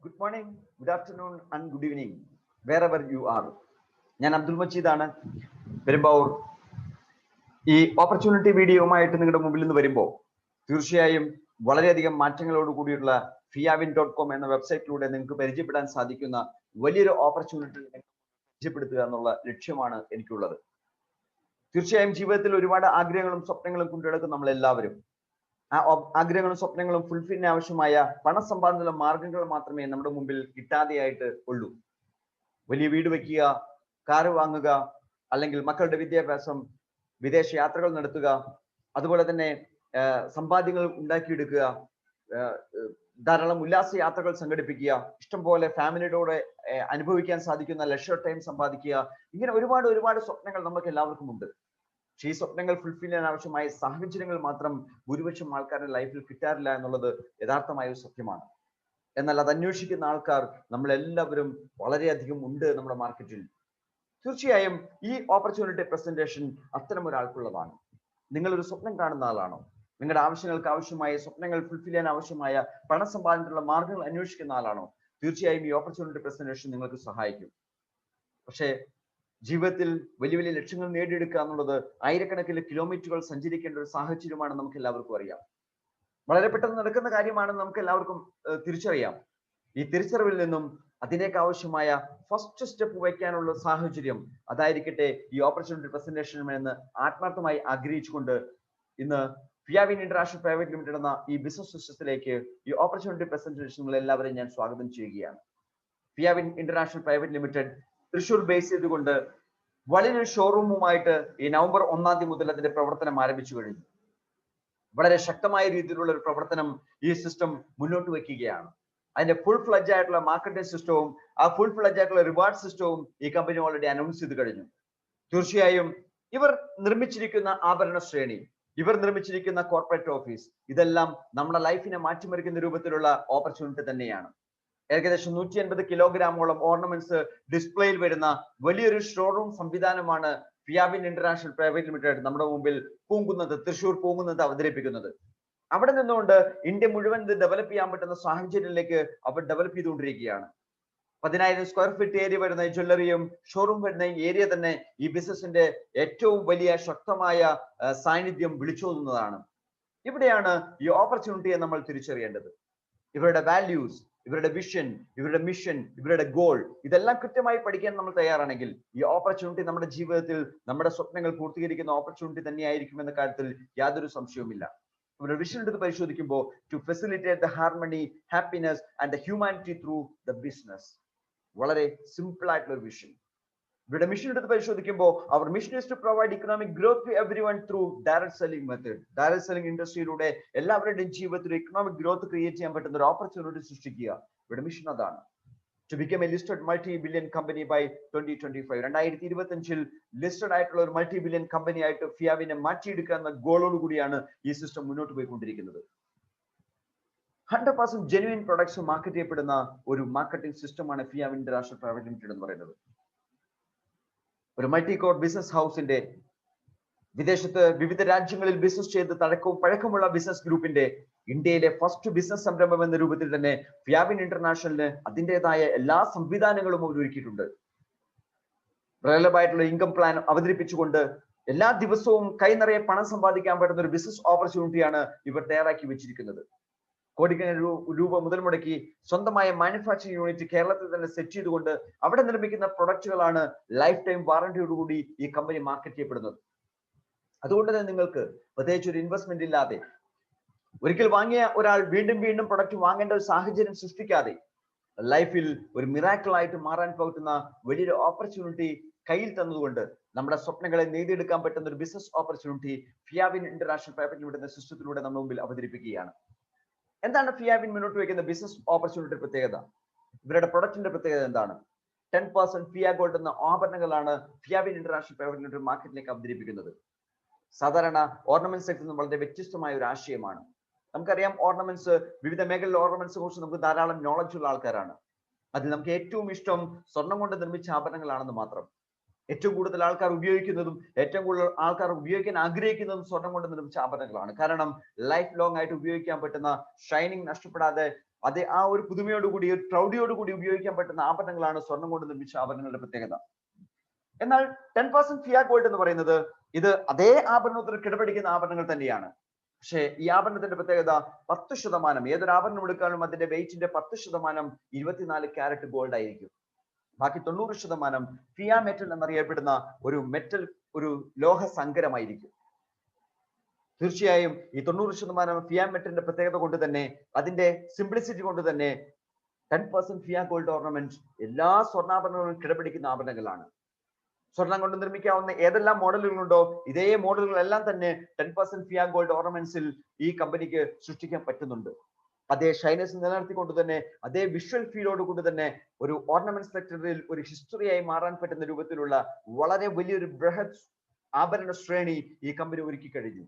Good morning, good afternoon, and good evening, wherever you are. ഞാൻ അബ്ദുൽ മജീദാണ് പെരുമ്പാവൂർ. ഈ opportunity വീഡിയോയുമായിട്ട് നിങ്ങളുടെ മുമ്പിൽ നിന്ന് വരുമ്പോൾ തീർച്ചയായും വളരെയധികം മാറ്റങ്ങളോട് കൂടിയുള്ള fiavin.com എന്ന വെബ്സൈറ്റിലൂടെ നിങ്ങൾക്ക് പരിചയപ്പെടാൻ സാധിക്കുന്ന വലിയൊരു ഓപ്പർച്യൂണിറ്റി പരിചയപ്പെടുത്തുക എന്നുള്ള ലക്ഷ്യമാണ് എനിക്കുള്ളത്. തീർച്ചയായും ജീവിതത്തിൽ ഒരുപാട് ആഗ്രഹങ്ങളും സ്വപ്നങ്ങളും കൊണ്ടുനടക്കുന്ന നമ്മളെല്ലാവരും ആ ആഗ്രഹങ്ങളും സ്വപ്നങ്ങളും ഫുൾഫില്ലിന് ആവശ്യമായ പണസമ്പാദനത്തിലുള്ള മാർഗങ്ങൾ മാത്രമേ നമ്മുടെ മുമ്പിൽ കിട്ടാതെയായിട്ട് ഉള്ളൂ. വലിയ വീട് വെക്കുക, കാറ് വാങ്ങുക, അല്ലെങ്കിൽ മക്കളുടെ വിദ്യാഭ്യാസം, വിദേശ യാത്രകൾ നടത്തുക, അതുപോലെ തന്നെ സമ്പാദ്യങ്ങൾ ഉണ്ടാക്കിയെടുക്കുക, ധാരാളം ഉല്ലാസ യാത്രകൾ സംഘടിപ്പിക്കുക, ഇഷ്ടംപോലെ ഫാമിലിയോടെ അനുഭവിക്കാൻ സാധിക്കുന്ന ലെഷർ ടൈം സമ്പാദിക്കുക. ഇങ്ങനെ ഒരുപാട് സ്വപ്നങ്ങൾ നമുക്ക് എല്ലാവർക്കും ഉണ്ട്. പക്ഷേ ഈ സ്വപ്നങ്ങൾ ഫുൾഫിൽ ചെയ്യാൻ ആവശ്യമായ സാഹചര്യങ്ങൾ മാത്രം ഭൂരിപക്ഷം ആൾക്കാരുടെ ലൈഫിൽ കിട്ടാറില്ല എന്നുള്ളത് യഥാർത്ഥമായ ഒരു സത്യമാണ്. എന്നാൽ അത് അന്വേഷിക്കുന്ന ആൾക്കാർ നമ്മളെല്ലാവരും വളരെയധികം ഉണ്ട് നമ്മുടെ മാർക്കറ്റിൽ. തീർച്ചയായും ഈ ഓപ്പർച്യൂണിറ്റി പ്രസന്റേഷൻ അത്തരം ഒരാൾക്കുള്ളതാണ്. നിങ്ങളൊരു സ്വപ്നം കാണുന്ന ആളാണോ? നിങ്ങളുടെ ആവശ്യങ്ങൾക്ക് ആവശ്യമായ സ്വപ്നങ്ങൾ ഫുൾഫിൽ ചെയ്യാൻ ആവശ്യമായ പണസമ്പാദനത്തിനുള്ള മാർഗങ്ങൾ അന്വേഷിക്കുന്ന ആളാണോ? തീർച്ചയായും ഈ ഓപ്പർച്യൂണിറ്റി പ്രസന്റേഷൻ നിങ്ങൾക്ക് സഹായിക്കും. പക്ഷേ ജീവിതത്തിൽ വലിയ വലിയ ലക്ഷ്യങ്ങൾ നേടിയെടുക്കുക എന്നുള്ളത് ആയിരക്കണക്കിന് കിലോമീറ്ററുകൾ സഞ്ചരിക്കേണ്ട ഒരു സാഹചര്യമാണ് നമുക്ക് എല്ലാവർക്കും അറിയാം. വളരെ പെട്ടെന്ന് നടക്കുന്ന കാര്യമാണെന്ന് നമുക്ക് എല്ലാവർക്കും തിരിച്ചറിയാം. ഈ തിരിച്ചറിവിൽ നിന്നും അതിനേക്ക് ആവശ്യമായ ഫസ്റ്റ് സ്റ്റെപ്പ് വയ്ക്കാനുള്ള സാഹചര്യം അതായിരിക്കട്ടെ ഈ ഓപ്പർച്യൂണിറ്റി പ്രസന്റേഷൻ എന്ന് ആത്മാർത്ഥമായി ആഗ്രഹിച്ചുകൊണ്ട് ഇന്ന് ഫിയാവിൻ ഇന്റർനാഷണൽ പ്രൈവറ്റ് ലിമിറ്റഡ് എന്ന ഈ ബിസിനസ് സിസ്റ്റത്തിലേക്ക് ഈ ഓപ്പർച്യൂണിറ്റി പ്രസന്റേഷനുകൾ എല്ലാവരെയും ഞാൻ സ്വാഗതം ചെയ്യുകയാണ്. ഫിയാവിൻ international private limited Thrissur base ചെയ്തുകൊണ്ട് വലിയൊരു ഷോറൂമുമായിട്ട് ഈ നവംബർ 1-ാം തീയതി മുതൽ അതിന്റെ പ്രവർത്തനം ആരംഭിച്ചു കഴിഞ്ഞു. വളരെ ശക്തമായ രീതിയിലുള്ള ഒരു പ്രവർത്തനം ഈ സിസ്റ്റം മുന്നോട്ട് വയ്ക്കുകയാണ്. അതിന്റെ ഫുൾ ഫ്ലഡ്ജ് ആയിട്ടുള്ള മാർക്കറ്റിംഗ് സിസ്റ്റവും ആ ഫുൾ ഫ്ലഡ്ജ് ആയിട്ടുള്ള റിവാർഡ് സിസ്റ്റവും ഈ കമ്പനി ഓൾറെഡി അനൗൺസ് ചെയ്ത് കഴിഞ്ഞു. തീർച്ചയായും ഇവർ നിർമ്മിച്ചിരിക്കുന്ന ആഭരണ ശ്രേണി, ഇവർ നിർമ്മിച്ചിരിക്കുന്ന കോർപ്പറേറ്റ് ഓഫീസ്, ഇതെല്ലാം നമ്മുടെ ലൈഫിനെ മാറ്റിമറിക്കുന്ന രൂപത്തിലുള്ള ഓപ്പർച്യൂണിറ്റി തന്നെയാണ്. ഏകദേശം 150 കിലോഗ്രാമോളം ഓർണമെന്റ്സ് ഡിസ്പ്ലേയിൽ വരുന്ന വലിയൊരു ഷോറൂം സംവിധാനമാണ് ഫിയാവിൻ ഇന്റർനാഷണൽ പ്രൈവറ്റ് ലിമിറ്റഡ് നമ്മുടെ മുമ്പിൽ തൃശൂർ പൂങ്കുന്നത് അവതരിപ്പിക്കുന്നത്. അവിടെ നിന്നുകൊണ്ട് ഇന്ത്യ മുഴുവൻ ഇത് ഡെവലപ്പ് ചെയ്യാൻ പറ്റുന്ന സാഹചര്യത്തിലേക്ക് അവർ ഡെവലപ്പ് ചെയ്തുകൊണ്ടിരിക്കുകയാണ്. 10,000 സ്ക്വയർ ഫീറ്റ് ഏരിയ വരുന്ന ജ്വല്ലറിയും ഷോറൂം വരുന്ന ഏരിയ തന്നെ ഈ ബിസിനസിന്റെ ഏറ്റവും വലിയ ശക്തമായ സാന്നിധ്യം വിളിച്ചോതുന്നതാണ്. ഇവിടെയാണ് ഈ ഓപ്പർച്യൂണിറ്റിയെ നമ്മൾ തിരിച്ചറിയേണ്ടത്. ഇവരുടെ വാല്യൂസ്, ഇവരുടെ വിഷൻ, ഇവരുടെ മിഷൻ, ഇവരുടെ ഗോൾ, ഇതെല്ലാം കൃത്യമായി പഠിക്കാൻ നമ്മൾ തയ്യാറാണെങ്കിൽ ഈ ഓപ്പർച്യൂണിറ്റി നമ്മുടെ ജീവിതത്തിൽ നമ്മുടെ സ്വപ്നങ്ങൾ പൂർത്തീകരിക്കുന്ന ഓപ്പർച്യൂണിറ്റി തന്നെയായിരിക്കും എന്ന കാര്യത്തിൽ യാതൊരു സംശയവുമില്ല. ഇവരുടെ വിഷൻ എടുത്ത് പരിശോധിക്കുമ്പോൾ to facilitate the harmony, happiness and the humanity through the business. വളരെ സിമ്പിൾ ആയിട്ടുള്ള ഒരു വിഷൻ. ഇവരുടെ മിഷൻ എടുത്ത് പരിശോധിക്കുമ്പോൾ അവർ mission is to provide economic growth to everyone through direct selling method. Direct selling ഇൻഡസ്ട്രിയിലൂടെ എല്ലാവരുടെയും ജീവിതത്തിൽ ഇക്കണോമിക് ഗ്രോത്ത് ക്രിയേറ്റ് ചെയ്യാൻ പറ്റുന്ന ഒരു ഓപ്പർച്യൂണിറ്റി സൃഷ്ടിക്കുക. ഇവരുടെ മിഷൻ അതാണ്. To become a listed multi billion company by 2025. 2025 listed ആയിട്ടുള്ള ഒരു മൾട്ടി ബില്യൺ കമ്പനി ആയിട്ട് ഫിയാവിനെ മാറ്റിയെടുക്കുക എന്ന ഗോളോട് കൂടിയാണ് ഈ സിസ്റ്റം മുന്നോട്ട് പോയിക്കൊണ്ടിരിക്കുന്നത്. 100% ജെന്യുവൻ പ്രൊഡക്ട്സ് മാർക്കറ്റ് ചെയ്യപ്പെടുന്ന ഒരു മാർക്കറ്റിംഗ് സിസ്റ്റമാണ് ഫിയാവിൻ ഇന്റർനാഷണൽ പ്രൈവറ്റ് ലിമിറ്റഡ് എന്ന് പറയുന്നത്. ഒരു മൾട്ടി കോർ ബിസിനസ് ഹൗസിന്റെ, വിദേശത്ത് വിവിധ രാജ്യങ്ങളിൽ ബിസിനസ് ചെയ്ത് പഴക്കമുള്ള ബിസിനസ് ഗ്രൂപ്പിന്റെ ഇന്ത്യയിലെ ഫസ്റ്റ് ബിസിനസ് സംരംഭം എന്ന രൂപത്തിൽ തന്നെ ഫിയാവിൻ ഇന്റർനാഷണലിന് അതിൻ്റെതായ എല്ലാ സംവിധാനങ്ങളും അവർ ഒരുക്കിയിട്ടുണ്ട്. റിലയബിൾ ഇൻകം പ്ലാൻ അവതരിപ്പിച്ചുകൊണ്ട് എല്ലാ ദിവസവും കൈ നിറയെ പണം സമ്പാദിക്കാൻ പറ്റുന്ന ഒരു ബിസിനസ് ഓപ്പർച്യൂണിറ്റിയാണ് ഇവർ തയ്യാറാക്കി വെച്ചിരിക്കുന്നത്. കോടിക്കണക്കിന് രൂപ മുതൽ മുടക്കി സ്വന്തമായ മാനുഫാക്ചറിംഗ് യൂണിറ്റ് കേരളത്തിൽ തന്നെ സെറ്റ് ചെയ്തുകൊണ്ട് അവിടെ നിർമ്മിക്കുന്ന പ്രൊഡക്റ്റുകളാണ് ലൈഫ് ടൈം വാറന്റിയോടുകൂടി ഈ കമ്പനി മാർക്കറ്റ് ചെയ്യപ്പെടുന്നത്. അതുകൊണ്ട് തന്നെ നിങ്ങൾക്ക് പ്രത്യേകിച്ച് ഒരു ഇൻവെസ്റ്റ്മെന്റ് ഇല്ലാതെ, ഒരിക്കൽ വാങ്ങിയ ഒരാൾ വീണ്ടും പ്രൊഡക്റ്റ് വാങ്ങേണ്ട ഒരു സാഹചര്യം സൃഷ്ടിക്കാതെ ലൈഫിൽ ഒരു മിറാക്കിൾ ആയിട്ട് മാറാൻ പോകുന്ന വലിയൊരു ഓപ്പർച്യൂണിറ്റി കയ്യിൽ തന്നതുകൊണ്ട് നമ്മുടെ സ്വപ്നങ്ങളെ നേടിയെടുക്കാൻ പറ്റുന്ന ഒരു ബിസിനസ് ഓപ്പർച്യൂണിറ്റി ഫിയാവിൻ ഇന്റർനാഷണൽ പ്രൈവറ്റ് ലിമിറ്റഡ് എന്ന സിസ്റ്റത്തിലൂടെ നമ്മുടെ മുമ്പിൽ അവതരിപ്പിക്കുകയാണ്. എന്താണ് ഫിയാവിൻ മുന്നോട്ട് വയ്ക്കുന്ന ബിസിനസ് ഓപ്പർച്യൂണിറ്റി പ്രത്യേകത? ഇവരുടെ പ്രൊഡക്റ്റിന്റെ പ്രത്യേകത എന്താണ്? 10% ഫിയാ ഗോൾഡ് എന്ന ആഭരണങ്ങളാണ് ഫിയാവിൻ ഇന്റർനാഷണൽ പ്രൈവറ്റ് ലിമിറ്റഡ് മാർക്കറ്റിലേക്ക് അവതരിപ്പിക്കുന്നത്. സാധാരണ ഓർണമെന്റ് സെക്ടറിൽ വളരെ വ്യത്യസ്തമായ ഒരു ആശയമാണ്. നമുക്കറിയാം, ഓർണമെന്റ്സ്, വിവിധ മേഖലയിലെ ഓർണമെന്റ്സിനെ കുറിച്ച് നമുക്ക് ധാരാളം നോളജ് ഉള്ള ആൾക്കാരാണ്. അതിൽ നമുക്ക് ഏറ്റവും ഇഷ്ടം സ്വർണം കൊണ്ട് നിർമ്മിച്ച ആഭരണങ്ങളാണെന്ന് മാത്രം. ഏറ്റവും കൂടുതൽ ആൾക്കാർ ഉപയോഗിക്കുന്നതും ഏറ്റവും കൂടുതൽ ആൾക്കാർ ഉപയോഗിക്കാൻ ആഗ്രഹിക്കുന്നതും സ്വർണം കൊണ്ട് നിർമ്മിച്ച ആഭരണങ്ങളാണ്. കാരണം ലൈഫ് ലോങ് ആയിട്ട് ഉപയോഗിക്കാൻ പറ്റുന്ന, ഷൈനിങ് നഷ്ടപ്പെടാതെ അത് ആ ഒരു പുതുമയോടുകൂടി ഒരു പ്രൗഢിയോടുകൂടി ഉപയോഗിക്കാൻ പറ്റുന്ന ആഭരണങ്ങളാണ് സ്വർണം കൊണ്ട് നിർമ്മിച്ച ആഭരണങ്ങളുടെ പ്രത്യേകത. എന്നാൽ 10% ഫിയാ ഗോൾഡ് എന്ന് പറയുന്നത് ഇത് അതേ ആഭരണത്തിന് കിടപിടിക്കുന്ന ആഭരണങ്ങൾ തന്നെയാണ്. പക്ഷേ ഈ ആഭരണത്തിന്റെ പ്രത്യേകത 10%, ഏതൊരു ആഭരണം എടുക്കാനും അതിന്റെ വെയിറ്റിന്റെ 10% 24 ക്യാരറ്റ് ഗോൾഡ് ആയിരിക്കും. ബാക്കി 90% ഫിയാ മെറ്റൽ എന്നറിയപ്പെടുന്ന ഒരു മെറ്റൽ, ഒരു ലോഹ സങ്കരമായിരിക്കും. തീർച്ചയായും ഈ 90% ഫിയാ മെറ്റലിന്റെ പ്രത്യേകത കൊണ്ട് തന്നെ, അതിന്റെ സിംപ്ലിസിറ്റി കൊണ്ട് തന്നെ 10% ഫിയാ ഗോൾഡ് ഓർണമെന്റ് എല്ലാ സ്വർണ്ണാഭരണങ്ങളും കിടപിടിക്കുന്ന ആഭരണങ്ങളാണ്. സ്വർണം കൊണ്ട് നിർമ്മിക്കാവുന്ന ഏതെല്ലാം മോഡലുകളുണ്ടോ ഇതേ മോഡലുകളെല്ലാം തന്നെ 10% ഫിയാ ഗോൾഡ് ഓർണമെന്റ്സിൽ ഈ കമ്പനിക്ക് സൃഷ്ടിക്കാൻ പറ്റുന്നുണ്ട്. അതേ ഷൈനസ് നിലനിർത്തിക്കൊണ്ട് തന്നെ, അതേ വിഷ്വൽ ഫീലോട് കൊണ്ട് തന്നെ ഒരു ഓർണമെന്റ് സെക്ടറിൽ ഒരു ഹിസ്റ്ററിയായി മാറാൻ പറ്റുന്ന രൂപത്തിലുള്ള വളരെ വലിയൊരു ബൃഹത് ആഭരണ ശ്രേണി ഈ കമ്പനി ഒരുക്കി കഴിഞ്ഞു.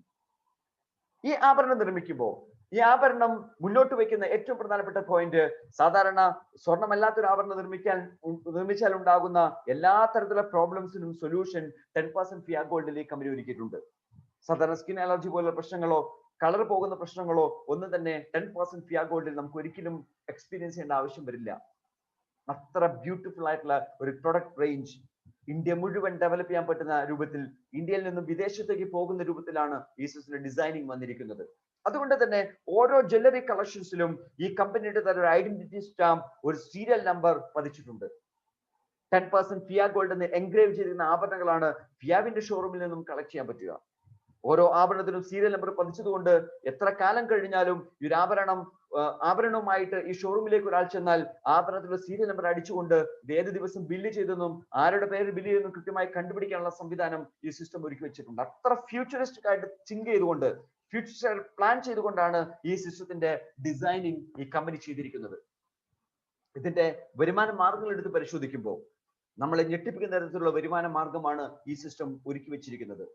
ഈ ആഭരണം നിർമ്മിക്കുമ്പോൾ ഈ ആഭരണം മുന്നോട്ട് വെക്കുന്ന ഏറ്റവും പ്രധാനപ്പെട്ട പോയിന്റ്, സാധാരണ സ്വർണ്ണമല്ലാത്തൊരു ആഭരണം നിർമ്മിച്ചാൽ ഉണ്ടാകുന്ന എല്ലാ തരത്തിലുള്ള പ്രോബ്ലംസിനും സൊല്യൂഷൻ 10% ഫിയാ ഗോൾഡിൽ ഈ കമ്പനി ഒരുക്കിയിട്ടുണ്ട്. സാധാരണ സ്കിൻ അലർജി പോലുള്ള പ്രശ്നങ്ങളോ കളർ പോകുന്ന പ്രശ്നങ്ങളോ ഒന്നും തന്നെ 10% ഫിയാ ഗോൾഡിൽ നമുക്ക് ഒരിക്കലും എക്സ്പീരിയൻസ് ചെയ്യേണ്ട ആവശ്യം വരില്ല. അത്ര ബ്യൂട്ടിഫുൾ ആയിട്ടുള്ള ഒരു പ്രൊഡക്റ്റ് റേഞ്ച് ഇന്ത്യ മുഴുവൻ ഡെവലപ്പ് ചെയ്യാൻ പറ്റുന്ന രൂപത്തിൽ, ഇന്ത്യയിൽ നിന്നും വിദേശത്തേക്ക് പോകുന്ന രൂപത്തിലാണ് ഈ സിസ്റ്റത്തിന്റെ ഡിസൈനിങ് വന്നിരിക്കുന്നത്. അതുകൊണ്ട് തന്നെ ഓരോ ജ്വല്ലറി കളക്ഷൻസിലും ഈ കമ്പനിയുടെ തന്നെ ഒരു ഐഡന്റിറ്റി സ്റ്റാമ്പ്, ഒരു സീരിയൽ നമ്പർ പതിച്ചിട്ടുണ്ട്. 10% ഫിയാ ഗോൾഡ് എന്ന് എൻഗ്രേവ് ചെയ്തിരുന്ന ആഭരണങ്ങളാണ് ഫിയാവിന്റെ ഷോറൂമിൽ നിന്നും കളക്ട് ചെയ്യാൻ പറ്റുക. ഓരോ ആഭരണത്തിനും സീരിയൽ നമ്പർ പതിച്ചതുകൊണ്ട് എത്ര കാലം കഴിഞ്ഞാലും ഈ ഒരു ആഭരണവുമായിട്ട് ഈ ഷോറൂമിലേക്ക് ഒരാൾ ചെന്നാൽ ആഭരണത്തിലുള്ള സീരിയൽ നമ്പർ അടിച്ചുകൊണ്ട് ഏത് ദിവസം ബില്ല് ചെയ്തെന്നും ആരുടെ പേര് ബില്ല് ചെയ്തെന്നും കൃത്യമായി കണ്ടുപിടിക്കാനുള്ള സംവിധാനം ഈ സിസ്റ്റം ഒരുക്കി വെച്ചിട്ടുണ്ട്. അത്ര ഫ്യൂച്ചറിസ്റ്റിക് ആയിട്ട് തിങ്ക് ചെയ്തുകൊണ്ട്, ഫ്യൂച്ചർ പ്ലാൻ ചെയ്തുകൊണ്ടാണ് ഈ സിസ്റ്റത്തിന്റെ ഡിസൈനിങ് ഈ കമ്പനി ചെയ്തിരിക്കുന്നത്. ഇതിന്റെ വരുമാന മാർഗങ്ങൾ എടുത്ത് പരിശോധിക്കുമ്പോൾ നമ്മളെ ഞെട്ടിപ്പിക്കുന്ന തരത്തിലുള്ള വരുമാന മാർഗമാണ് ഈ സിസ്റ്റം ഒരുക്കി വെച്ചിരിക്കുന്നത്.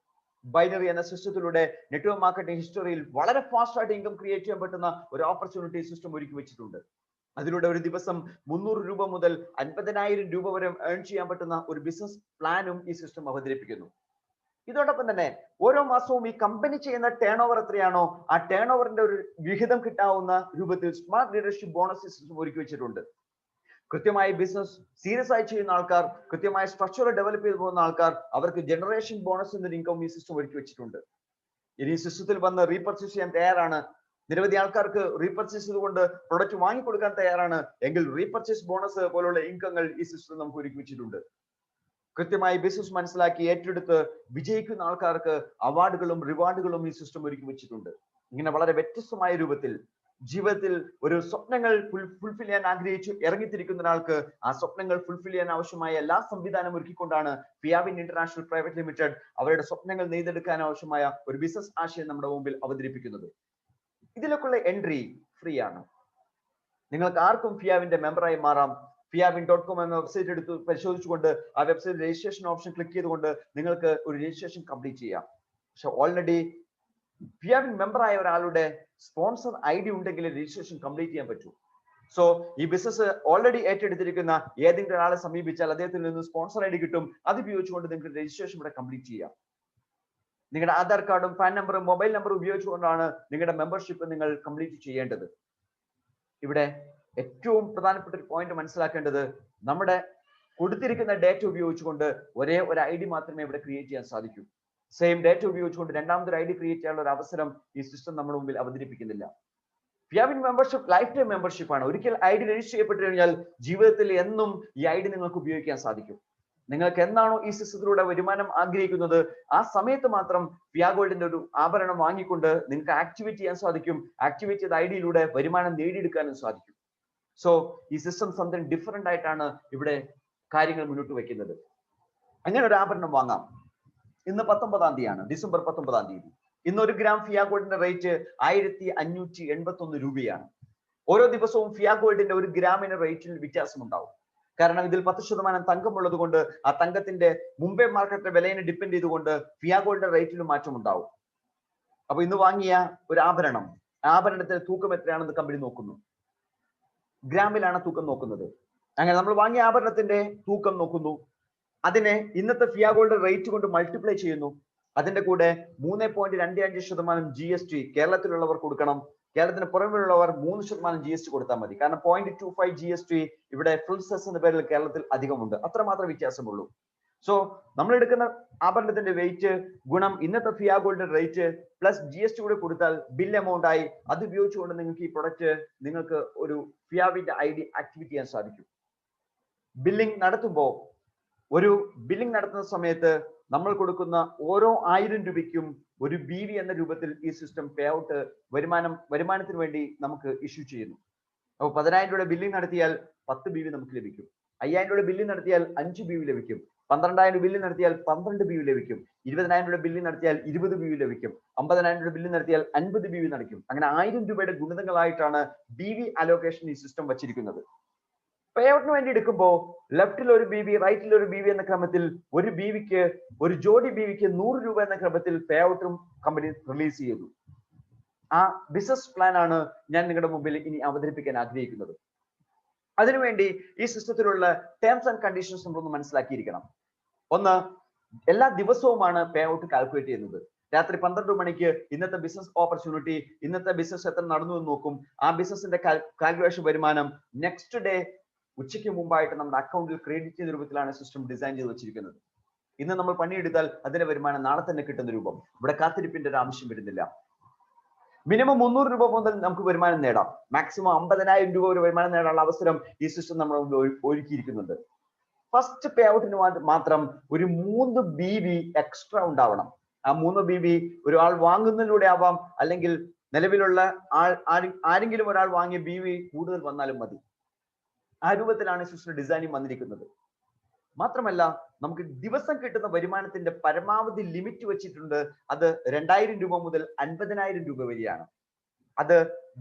ബൈനറി എന്ന സിസ്റ്റത്തിലൂടെ നെറ്റ്വർക്ക് മാർക്കറ്റിംഗ് ഹിസ്റ്ററിയിൽ വളരെ ഫാസ്റ്റ് ആയിട്ട് ഇൻകം ക്രിയേറ്റ് ചെയ്യാൻ പറ്റുന്ന ഒരു ഓപ്പർച്യൂണിറ്റി സിസ്റ്റം ഒരുക്കി വെച്ചിട്ടുണ്ട്. അതിലൂടെ ഒരു ദിവസം 300 രൂപ മുതൽ 50,000 രൂപ വരെ ഏൺ ചെയ്യാൻ പറ്റുന്ന ഒരു ബിസിനസ് പ്ലാനും ഈ സിസ്റ്റം അവതരിപ്പിക്കുന്നു. ഇതോടൊപ്പം തന്നെ ഓരോ മാസവും ഈ കമ്പനി ചെയ്യുന്ന ടേൺ ഓവർ എത്രയാണോ ആ ടേൺ ഓവറിന്റെ ഒരു വിഹിതം കിട്ടാവുന്ന രൂപത്തിൽ സ്മാർട്ട് ലീഡർഷിപ്പ് ബോണസ് സിസ്റ്റം ഒരുക്കി വെച്ചിട്ടുണ്ട്. കൃത്യമായി ബിസിനസ് സീരിയസ് ആയി ചെയ്യുന്ന ആൾക്കാർ, കൃത്യമായ സ്ട്രക്ചർ ഡെവലപ്പ് ചെയ്തു പോകുന്ന ആൾക്കാർ, അവർക്ക് ജനറേഷൻ ബോണസ് എന്നൊരു ഇൻകം ഈ സിസ്റ്റം ഒരുക്കി വെച്ചിട്ടുണ്ട്. ഇനി ഈ സിസ്റ്റത്തിൽ വന്ന് റീപർച്ചേസ് ചെയ്യാൻ തയ്യാറാണ്, നിരവധി ആൾക്കാർക്ക് റീപർച്ചേസ് ചെയ്തുകൊണ്ട് പ്രൊഡക്റ്റ് വാങ്ങിക്കൊടുക്കാൻ തയ്യാറാണ് എങ്കിൽ റീപർച്ചേസ് ബോണസ് പോലുള്ള ഇൻകങ്ങൾ ഈ സിസ്റ്റം നമുക്ക് ഒരുക്കി വെച്ചിട്ടുണ്ട്. കൃത്യമായി ബിസിനസ് മനസ്സിലാക്കി ഏറ്റെടുത്ത് വിജയിക്കുന്ന ആൾക്കാർക്ക് അവാർഡുകളും റിവാർഡുകളും ഈ സിസ്റ്റം ഒരുക്കി വെച്ചിട്ടുണ്ട്. ഇങ്ങനെ വളരെ വ്യത്യസ്തമായ രൂപത്തിൽ ജീവിതത്തിൽ ഒരു സ്വപ്നങ്ങൾ ഫുൾഫിൽ ചെയ്യാൻ ആഗ്രഹിച്ചു ഇറങ്ങിത്തിരിക്കുന്ന ഒരാൾക്ക് ആ സ്വപ്നങ്ങൾ ഫുൾഫിൽ ചെയ്യാൻ ആവശ്യമായ എല്ലാ സംവിധാനം ഒരുക്കിക്കൊണ്ടാണ് ഫിയാവിൻ ഇന്റർനാഷണൽ പ്രൈവറ്റ് ലിമിറ്റഡ് അവരുടെ സ്വപ്നങ്ങൾ നെയ്തെടുക്കാൻ ആവശ്യമായ ഒരു ബിസിനസ് ആശയം നമ്മുടെ മുമ്പിൽ അവതരിപ്പിക്കുന്നത്. ഇതിലേക്കുള്ള എൻട്രി ഫ്രീ ആണ്. നിങ്ങൾക്ക് ആർക്കും ഫിയാവിന്റെ മെമ്പറായി മാറാം. fiavin.com എന്ന വെബ്സൈറ്റ് എടുത്ത് പരിശോധിച്ചുകൊണ്ട് ആ വെബ്സൈറ്റ് രജിസ്ട്രേഷൻ ഓപ്ഷൻ ക്ലിക്ക് ചെയ്തുകൊണ്ട് നിങ്ങൾക്ക് ഒരു രജിസ്ട്രേഷൻ കംപ്ലീറ്റ് ചെയ്യാം. പക്ഷെ ഓൾറെഡി ഫിയാവിൻ മെമ്പർ ആയ ഒരാളുടെ സ്പോൺസർ ID ഉണ്ടെങ്കിൽ രജിസ്ട്രേഷൻ കംപ്ലീറ്റ് ചെയ്യാൻ പറ്റൂ. സോ ഈ ബിസിനസ് ഓൾറെഡി ഏറ്റെടുത്തിരിക്കുന്ന ഏതെങ്കിലും ഒരാളെ സമീപിച്ചാൽ അദ്ദേഹത്തിൽ നിന്ന് സ്പോൺസർ ID കിട്ടും. അത് ഉപയോഗിച്ചുകൊണ്ട് നിങ്ങൾക്ക് രജിസ്ട്രേഷൻ ഇവിടെ കംപ്ലീറ്റ് ചെയ്യാം. നിങ്ങളുടെ ആധാർ കാർഡും പാൻ നമ്പറും മൊബൈൽ നമ്പറും ഉപയോഗിച്ചുകൊണ്ടാണ് നിങ്ങളുടെ മെമ്പർഷിപ്പ് നിങ്ങൾ കംപ്ലീറ്റ് ചെയ്യേണ്ടത്. ഇവിടെ ഏറ്റവും പ്രധാനപ്പെട്ട ഒരു പോയിന്റ് മനസ്സിലാക്കേണ്ടത്, നമ്മുടെ കൊടുത്തിരിക്കുന്ന ഡേറ്റ ഉപയോഗിച്ചുകൊണ്ട് ഒരേ ഒരു ID മാത്രമേ ഇവിടെ ക്രിയേറ്റ് ചെയ്യാൻ സാധിക്കൂ. സെയിം ഡേറ്റ ഉപയോഗിച്ചുകൊണ്ട് രണ്ടാമതൊരു ID ക്രിയേറ്റ് ചെയ്യാനുള്ള ഒരു അവസരം ഈ സിസ്റ്റം നമ്മുടെ മുമ്പിൽ അവതരിപ്പിക്കുന്നില്ല. ഫിയാവിൻ മെമ്പർഷിപ്പ് ലൈഫ് ടൈം മെമ്പർഷിപ്പ് ആണ്. ഒരിക്കൽ ID രജിസ്റ്റർ ചെയ്യപ്പെട്ടു കഴിഞ്ഞാൽ ജീവിതത്തിൽ എന്നും ഈ ID നിങ്ങൾക്ക് ഉപയോഗിക്കാൻ സാധിക്കും. നിങ്ങൾക്ക് എന്നാണോ ഈ സിസ്റ്റത്തിലൂടെ വരുമാനം ആഗ്രഹിക്കുന്നത് ആ സമയത്ത് മാത്രം ഫിയാ ഗോൾഡിന്റെ ഒരു ആഭരണം വാങ്ങിക്കൊണ്ട് നിങ്ങൾക്ക് ആക്ടിവേറ്റ് ചെയ്യാൻ സാധിക്കും. ആക്ടിവേറ്റ് ചെയ്ത ID വരുമാനം നേടിയെടുക്കാനും സാധിക്കും. സോ ഈ സിസ്റ്റം സംതിങ് ഡിഫറെന്റ് ആയിട്ടാണ് ഇവിടെ കാര്യങ്ങൾ മുന്നോട്ട് വെക്കുന്നത്. അങ്ങനെ ഒരു ആഭരണം വാങ്ങാം. ഇന്ന് 19-ാം തീയതിയാണ്, ഡിസംബർ 19-ാം തീയതി. ഇന്ന് 1 ഗ്രാം ഫിയാ ഗോൾഡിന്റെ റേറ്റ് 1581 രൂപയാണ്. ഓരോ ദിവസവും ഫിയാ ഗോൾഡിന്റെ 1 ഗ്രാമിന് റേറ്റിൽ വ്യത്യാസം ഉണ്ടാവും. കാരണം ഇതിൽ 10% തങ്കം ഉള്ളത് കൊണ്ട് ആ തങ്കത്തിന്റെ മുംബൈ മാർക്കറ്റിലെ വിലയെ ഡിപ്പെൻഡ് ചെയ്തുകൊണ്ട് ഫിയാ ഗോൾഡിന്റെ റേറ്റിലും മാറ്റം ഉണ്ടാവും. അപ്പൊ ഇന്ന് വാങ്ങിയ ഒരു ആഭരണത്തിന്റെ തൂക്കം എത്രയാണെന്ന് കമ്പനി നോക്കുന്നു. ഗ്രാമിലാണ് തൂക്കം നോക്കുന്നത്. അങ്ങനെ നമ്മൾ വാങ്ങിയ ആഭരണത്തിന്റെ തൂക്കം നോക്കുന്നു. അതിനെ ഇന്നത്തെ ഫിയാ ഗോൾഡ് റേറ്റ് കൊണ്ട് മൾട്ടിപ്ലൈ ചെയ്യുന്നു. അതിന്റെ കൂടെ 3.25% GST കേരളത്തിലുള്ളവർ കൊടുക്കണം. കേരളത്തിന് പുറമെയുള്ളവർ 3% GST കൊടുത്താൽ മതി. കാരണം 0.25 GST ഇവിടെ ഫുൾ സെസ് എന്ന പേരിൽ കേരളത്തിൽ അധികമുണ്ട്. അത്രമാത്രം വ്യത്യാസമുള്ളൂ. സോ നമ്മൾ എടുക്കുന്ന ആഭരണത്തിന്റെ വെയിറ്റ് ഗുണം ഇന്നത്തെ ഫിയാ ഗോൾഡിന്റെ റേറ്റ് പ്ലസ് GST കൂടെ കൊടുത്താൽ ബിൽ എമൗണ്ട് ആയി. അത് ഉപയോഗിച്ചുകൊണ്ട് നിങ്ങൾക്ക് ഈ പ്രൊഡക്റ്റ് നിങ്ങൾക്ക് ഒരു ഫിയാവിന്റെ ID ആക്ടിവേറ്റ് ചെയ്യാൻ സാധിക്കും. ബില്ലിംഗ് നടത്തുമ്പോൾ ഒരു ബില്ലിംഗ് നടത്തുന്ന സമയത്ത് നമ്മൾ കൊടുക്കുന്ന ഓരോ 1000 രൂപയ്ക്കും ഒരു BV എന്ന രൂപത്തിൽ ഈ സിസ്റ്റം പേ ഔട്ട് വരുമാനത്തിന് വേണ്ടി നമുക്ക് ഇഷ്യൂ ചെയ്യുന്നു. അപ്പോൾ 10,000 രൂപയുടെ ബില്ലിംഗ് നടത്തിയാൽ 10 BV നമുക്ക് ലഭിക്കും. 5,000 രൂപയുടെ ബില്ലിംഗ് നടത്തിയാൽ 5 BV ലഭിക്കും. 12,000 ബില്ലിംഗ് നടത്തിയാൽ 12 BV ലഭിക്കും. 20,000 രൂപയുടെ ബില്ലിംഗ് നടത്തിയാൽ 20 BV ലഭിക്കും. 50,000 രൂപയുടെ ബില്ലിംഗ് നടത്തിയാൽ 50 BV നടക്കും. അങ്ങനെ 1000 രൂപയുടെ ഗുണിതങ്ങളായിട്ടാണ് BV അലോക്കേഷൻ ഈ സിസ്റ്റം വച്ചിരിക്കുന്നത്. പേ ഔട്ടിന് വേണ്ടി എടുക്കുമ്പോൾ ലെഫ്റ്റിൽ ഒരു BV റൈറ്റിൽ ഒരു BV എന്ന ക്രമത്തിൽ ഒരു ജോഡി BVക്ക് 100 രൂപ എന്ന ക്രമത്തിൽ പേ ഔട്ടും കമ്പനി റിലീസ് ചെയ്തു. ആ ബിസിനസ് പ്ലാൻ ആണ് ഞാൻ നിങ്ങളുടെ മുമ്പിൽ ഇനി അവതരിപ്പിക്കാൻ ആഗ്രഹിക്കുന്നത്. അതിനുവേണ്ടി ഈ സിസ്റ്റത്തിലുള്ള ടേംസ് ആൻഡ് കണ്ടീഷൻസ് നമ്മളൊന്ന് മനസ്സിലാക്കിയിരിക്കണം. ഒന്ന്, എല്ലാ ദിവസവുമാണ് പേ ഔട്ട് കാൽക്കുലേറ്റ് ചെയ്യുന്നത്. രാത്രി 12 മണിക്ക് ഇന്നത്തെ ബിസിനസ് ഓപ്പർച്യൂണിറ്റി, ഇന്നത്തെ ബിസിനസ് എത്ര നടന്നു എന്ന് നോക്കും. ആ ബിസിനസിന്റെ കാൽക്കുലേഷൻ വരുമാനം നെക്സ്റ്റ് ഡേ ഉച്ചയ്ക്ക് മുമ്പായിട്ട് നമ്മുടെ അക്കൗണ്ടിൽ ക്രെഡിറ്റ് ചെയ്യുന്ന രൂപത്തിലാണ് സിസ്റ്റം ഡിസൈൻ ചെയ്ത് വെച്ചിരിക്കുന്നത്. ഇന്ന് നമ്മൾ പണിയെടുത്താൽ അതിന്റെ വരുമാനം നാളെ തന്നെ കിട്ടുന്ന രൂപം. ഇവിടെ കാത്തിരിപ്പിന്റെ ഒരു ആവശ്യം വരുന്നില്ല. മിനിമം 300 രൂപ മുതൽ നമുക്ക് വരുമാനം നേടാം. മാക്സിമം 50,000 രൂപ ഒരു വരുമാനം നേടാനുള്ള അവസരം ഈ സിസ്റ്റം നമ്മൾ ഒരുക്കിയിരിക്കുന്നുണ്ട്. ഫസ്റ്റ് പേ ഔട്ടിന് മാത്രം ഒരു 3 BV എക്സ്ട്രാ ഉണ്ടാവണം. ആ 3 BV ഒരാൾ വാങ്ങുന്നതിലൂടെ ആവാം, അല്ലെങ്കിൽ നിലവിലുള്ള ആരെങ്കിലും ഒരാൾ വാങ്ങിയ BV കൂടുതൽ വന്നാലും മതി. ആ രൂപത്തിലാണ് സിസ്റ്റം ഡിസൈനിങ് വന്നിരിക്കുന്നത്. മാത്രമല്ല, നമുക്ക് ദിവസം കിട്ടുന്ന വരുമാനത്തിന്റെ പരമാവധി ലിമിറ്റ് വെച്ചിട്ടുണ്ട്. അത് 2,000 രൂപ മുതൽ 50,000 രൂപ വരെയാണ്. അത്